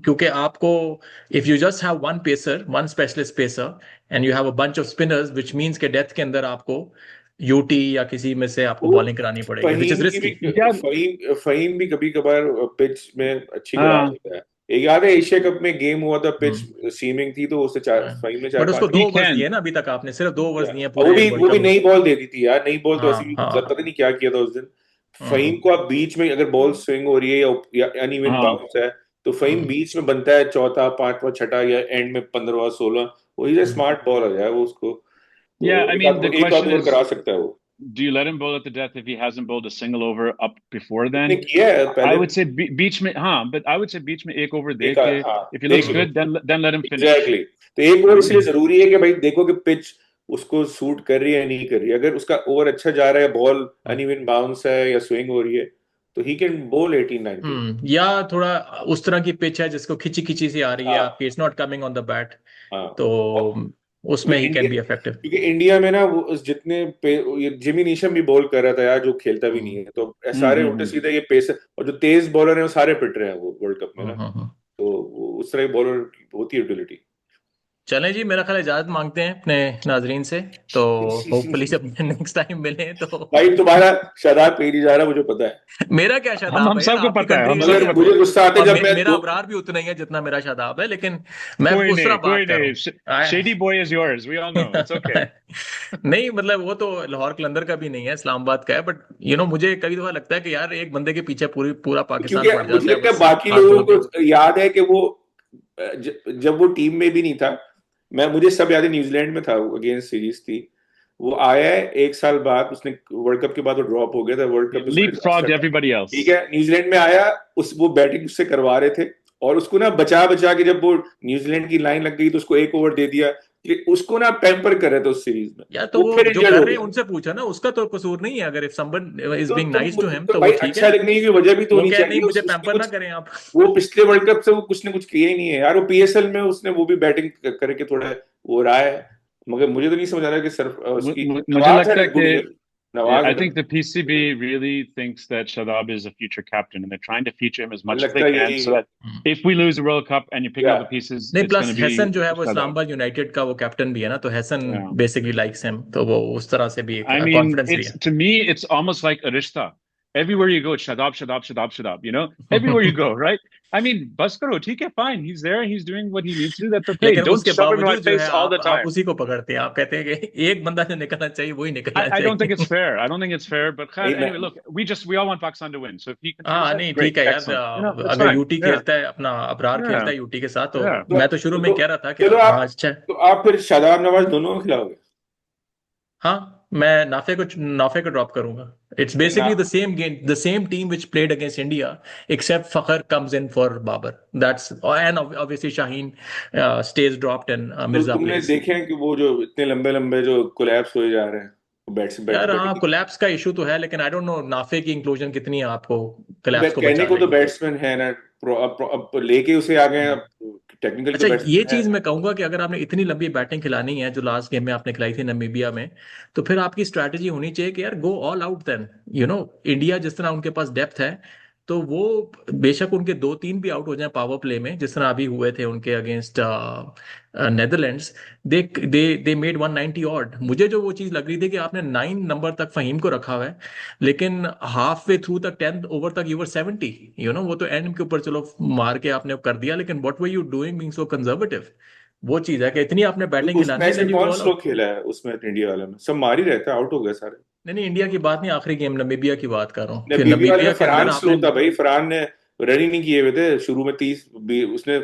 Speaker 1: क्योंकि आपको if you just have one pacer, one specialist pacer, and you have a bunch of spinners, which means के डेथ के अंदर आपको यूटी या किसी में से आपको बॉलिंग करानी पड़ेगी, which is risky।
Speaker 3: फहीम भी कभी कभार पिच में अच्छी करा सकता है। एक याद है एशिया कप में गेम हुआ था, पिच सीमिंग थी, तो उससे फहीम ने 4-5
Speaker 1: उसको 2 ओवर्स दिए ना, अभी तक आपने सिर्फ 2 ओवर्स दिए पूरे।
Speaker 3: वो भी नई बॉल दे दी थी यार, नई बॉल तो ऐसी पता नहीं क्या किया था उस दिन। फहीम को आप बीच में अगर बॉल स्विंग हो रही है या अनइवन बाउंस है, तो फहीम बीच में बनता है, चौथा, पांचवा, छठा या एंड में 15वां, 16, वो इज अ स्मार्ट बॉल है वो, उसको एक आध ओवर करा सकता है वो।
Speaker 2: Do you let him bowl at the death if he hasn't bowled a single over up before then?
Speaker 3: Yeah,
Speaker 2: I would say beach mein, but I would say beach mein ek over de ke, if he looks good, then let him finish.
Speaker 3: Exactly. तो एक ओवर इसलिए जरूरी है कि भाई देखो कि पिच उसको सूट कर रही है या नहीं कर रही है। अगर उसका ओवर अच्छा जा रहा है, बॉल अनइवन बाउंस है या स्विंग हो रही है, तो ही कैन बोल 18-19।
Speaker 1: या थोड़ा उस तरह की पिच है जिसको खिंची खिंची सी आ रही है आपकी, it's not coming on the bat, तो उसमें ही कैन बी इफेक्टिव।
Speaker 3: क्योंकि इंडिया में ना वो जितने जिमी नीशम भी बॉल कर रहा था यार, जो खेलता भी नहीं है, तो सारे उल्टे सीधे ये पेसर और जो तेज बॉलर है वो सारे पिट रहे हैं वो वर्ल्ड कप में ना, तो उस तरह बॉलर की होती है यूटिलिटी।
Speaker 1: चलें जी, मेरा ख्याल इजाजत मांगते हैं अपने नाजरीन से, तो होपफुली जब नेक्स्ट टाइम मिले तो
Speaker 3: भाई तुम्हारा शादाब कहीं नहीं जा रहा, मुझे पता है।
Speaker 1: मेरा क्या शादाब
Speaker 2: हम सबको पता है,
Speaker 3: मुझे गुस्सा आता है जब मैं
Speaker 1: मेरा अबरार भी उतना ही है जितना मेरा शादाब है, लेकिन मैं दूसरा बात कर रहा हूं।
Speaker 2: Shady boy is yours, we all know, it's okay।
Speaker 1: नहीं मतलब वो तो लाहौर कलंदर का भी नहीं है, इस्लामाबाद का है, बट मुझे कई दफा लगता है कि यार एक बंदे के पीछे पूरा पाकिस्तान पड़ जाता है।
Speaker 3: बाकी लोगों को याद है कि वो जब वो टीम में भी नहीं था, मुझे सब याद है, न्यूजीलैंड में था, अगेंस्ट सीरीज थी, वो आया है 1 साल बाद, उसने वर्ल्ड कप के बाद वो ड्रॉप हो गया था, वर्ल्ड कप ठीक है, न्यूजीलैंड में आया, वो बैटिंग उससे करवा रहे थे, और उसको ना बचा के जब वो न्यूजीलैंड की लाइन लग गई तो उसको 1 ओवर दे दिया, उसको ना पैम्पर कर रहे थे उस सीरीज में।
Speaker 1: या तो वो जो कर रहे हैं उनसे पूछा ना, उसका तो कसूर नहीं है, अगर if someone is being nice to him तो वो ठीक है।
Speaker 3: अच्छा लगने की वजह भी तो होनी चाहिए,
Speaker 1: मुझे पैम्पर ना करें आप।
Speaker 3: वो पिछले वर्ल्ड कप से वो कुछ न कुछ किया ही नहीं है यार, वो पीएसएल में उसने वो भी बैटिंग करके थोड़ा वो रहा है, मगर मुझे तो नहीं समझ आ रहा कि सिर्फ उसकी
Speaker 2: मुझे लगता है कि I think the PCB really thinks that Shadab is a future captain, and they're trying to feature him as much as they can, so that if we lose the World Cup and you pick up the pieces,
Speaker 1: नहीं, प्लस हैसन जो है वो इस्लामाबाद यूनाइटेड का वो कैप्टन भी है ना, तो हैसन basically likes him, तो वो उस तरह से भी कॉन्फिडेंस भी है।
Speaker 2: To me, it's almost like a rishta. Everywhere you go, it's Shadab, you know? Everywhere you go, right? I mean, bus karo, theek hai, fine. He's there, he's doing what he needs to do. That's okay. Don't shove him in my face all the time.
Speaker 1: आप उसी को पकड़ते हैं, आप कहते हैं कि एक बंदा जो निकलना चाहिए वही निकलना चाहिए।
Speaker 2: I don't think it's fair. But anyway, look, we all want Pakistan to win. So if he can,
Speaker 1: नहीं ठीक है यार, अगर यूटी खेलता है, अपना अबरार खेलता है यूटी के साथ, तो मैं तो शुरू में कह रहा था कि
Speaker 3: तो आप फिर शादाब नवाज दोनों खिलाओगे?
Speaker 1: हाँ मैं नाफे को ड्रॉप करूंगा. It's basically the same game, the same team which played against India, except Fakhar comes in for Babar. That's and obviously Shaheen stays dropped and
Speaker 3: तो
Speaker 1: Mirza
Speaker 3: तुमने
Speaker 1: plays.
Speaker 3: देखे हैं कि वो जो इतने लंबे लंबे जो कोलैप्स हुए जा रहे हैं
Speaker 1: यार हाँ,
Speaker 3: बैटिंग
Speaker 1: कोलैप्स का इशू तो है, लेकिन आई डोंट नो नाफे की इंक्लूजन कितनी है आपको कोलैप्स को
Speaker 3: कहने को
Speaker 1: बचाने
Speaker 3: तो
Speaker 1: की.
Speaker 3: बैट्समैन है ना, अब लेके उसे आ गए, टेक्निकल
Speaker 1: अच्छा,
Speaker 3: तो
Speaker 1: ये
Speaker 3: बैट्समैन है.
Speaker 1: चीज मैं कहूंगा कि अगर आपने इतनी लंबी बैटिंग खिलानी है जो लास्ट गेम में आपने खिलाई थी नमीबिया में, तो फिर आपकी स्ट्रैटेजी होनी चाहिए कि यार go all out then. India जिस तरह उनके पास डेप्थ है, तो वो बेशक उनके 2-3 भी आउट हो जाए पावर प्ले में, जिस तरह अभी हुए थे उनके against Netherlands. They they they made 190 odd. मुझे जो वो चीज लग रही थी कि आपने 9 नंबर तक फहीम को रखा हुआ है, लेकिन हाफ वे थ्रू तक 10th ओवर तक यू वर 70. वो तो एंड के ऊपर चलो मार के आपने कर दिया, लेकिन what were you doing being so conservative. वो चीज है कि इतनी आपने बैटिंग
Speaker 3: उस
Speaker 1: खिलानी है,
Speaker 3: मैच में
Speaker 1: देन यू
Speaker 3: कौन
Speaker 1: ऑल
Speaker 3: स्लो
Speaker 1: आउट.
Speaker 3: खेला है उसमें, इंडिया वाले में सब मार ही रहता है, आउट हो गए सारे.
Speaker 1: नहीं नहीं, इंडिया की बात नहीं, आखिरी गेम नमीबिया की बात कर रहा हूँ कि
Speaker 3: नबीबी वाले में
Speaker 1: नमीबिया के अंदर
Speaker 3: फरहान
Speaker 1: आपने.
Speaker 3: स्लो था भाई, फरहान ने रन ही नहीं किए हुए थे शुरू में. 30 उसने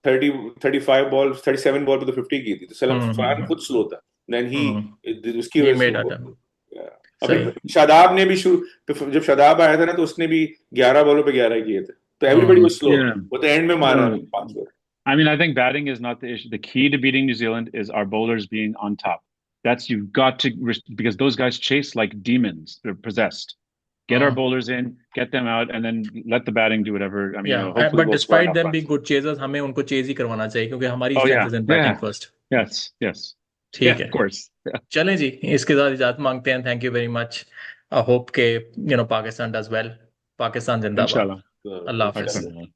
Speaker 3: 35 बॉल 37 बॉल पे तो 50 की थी, तो सलम फरहान खुद स्लो था. देन ही उसकी
Speaker 1: ही
Speaker 3: वजह
Speaker 1: मेड
Speaker 3: से
Speaker 1: अ.
Speaker 3: अब
Speaker 1: सही.
Speaker 3: फिर शादाब ने भी जब शादाब आया था ना, तो उसने भी 11 बॉलों पे 11 किए थे. तो एवरीबडी वाज स्लो.
Speaker 2: Yeah.
Speaker 3: वो तो एंड में मारा
Speaker 2: No.
Speaker 3: 5 over.
Speaker 2: I mean, I think batting is not the issue. The key to beating New Zealand is our bowlers being on top. You've got to, because those guys chase like demons. They're possessed. Get our bowlers in, get them out, and then let the batting do whatever. I mean, hopefully
Speaker 1: but
Speaker 2: we'll score
Speaker 1: despite
Speaker 2: enough
Speaker 1: them
Speaker 2: runs.
Speaker 1: being good chasers, हमें उनको चेज ही करवाना चाहिए, क्योंकि हमारी
Speaker 2: Oh
Speaker 1: strength
Speaker 2: yeah,
Speaker 1: is in batting first.
Speaker 2: yes.
Speaker 1: ठीक है,
Speaker 2: Of course. Yeah.
Speaker 1: चलें जी, इसके साथ इजाजत मांगते हैं. Thank you very much. I hope के पाकिस्तान डज वेल. पाकिस्तान जिंदाबाद.
Speaker 2: Inshallah.
Speaker 1: अल्लाह हाफिज.
Speaker 2: Pakistan.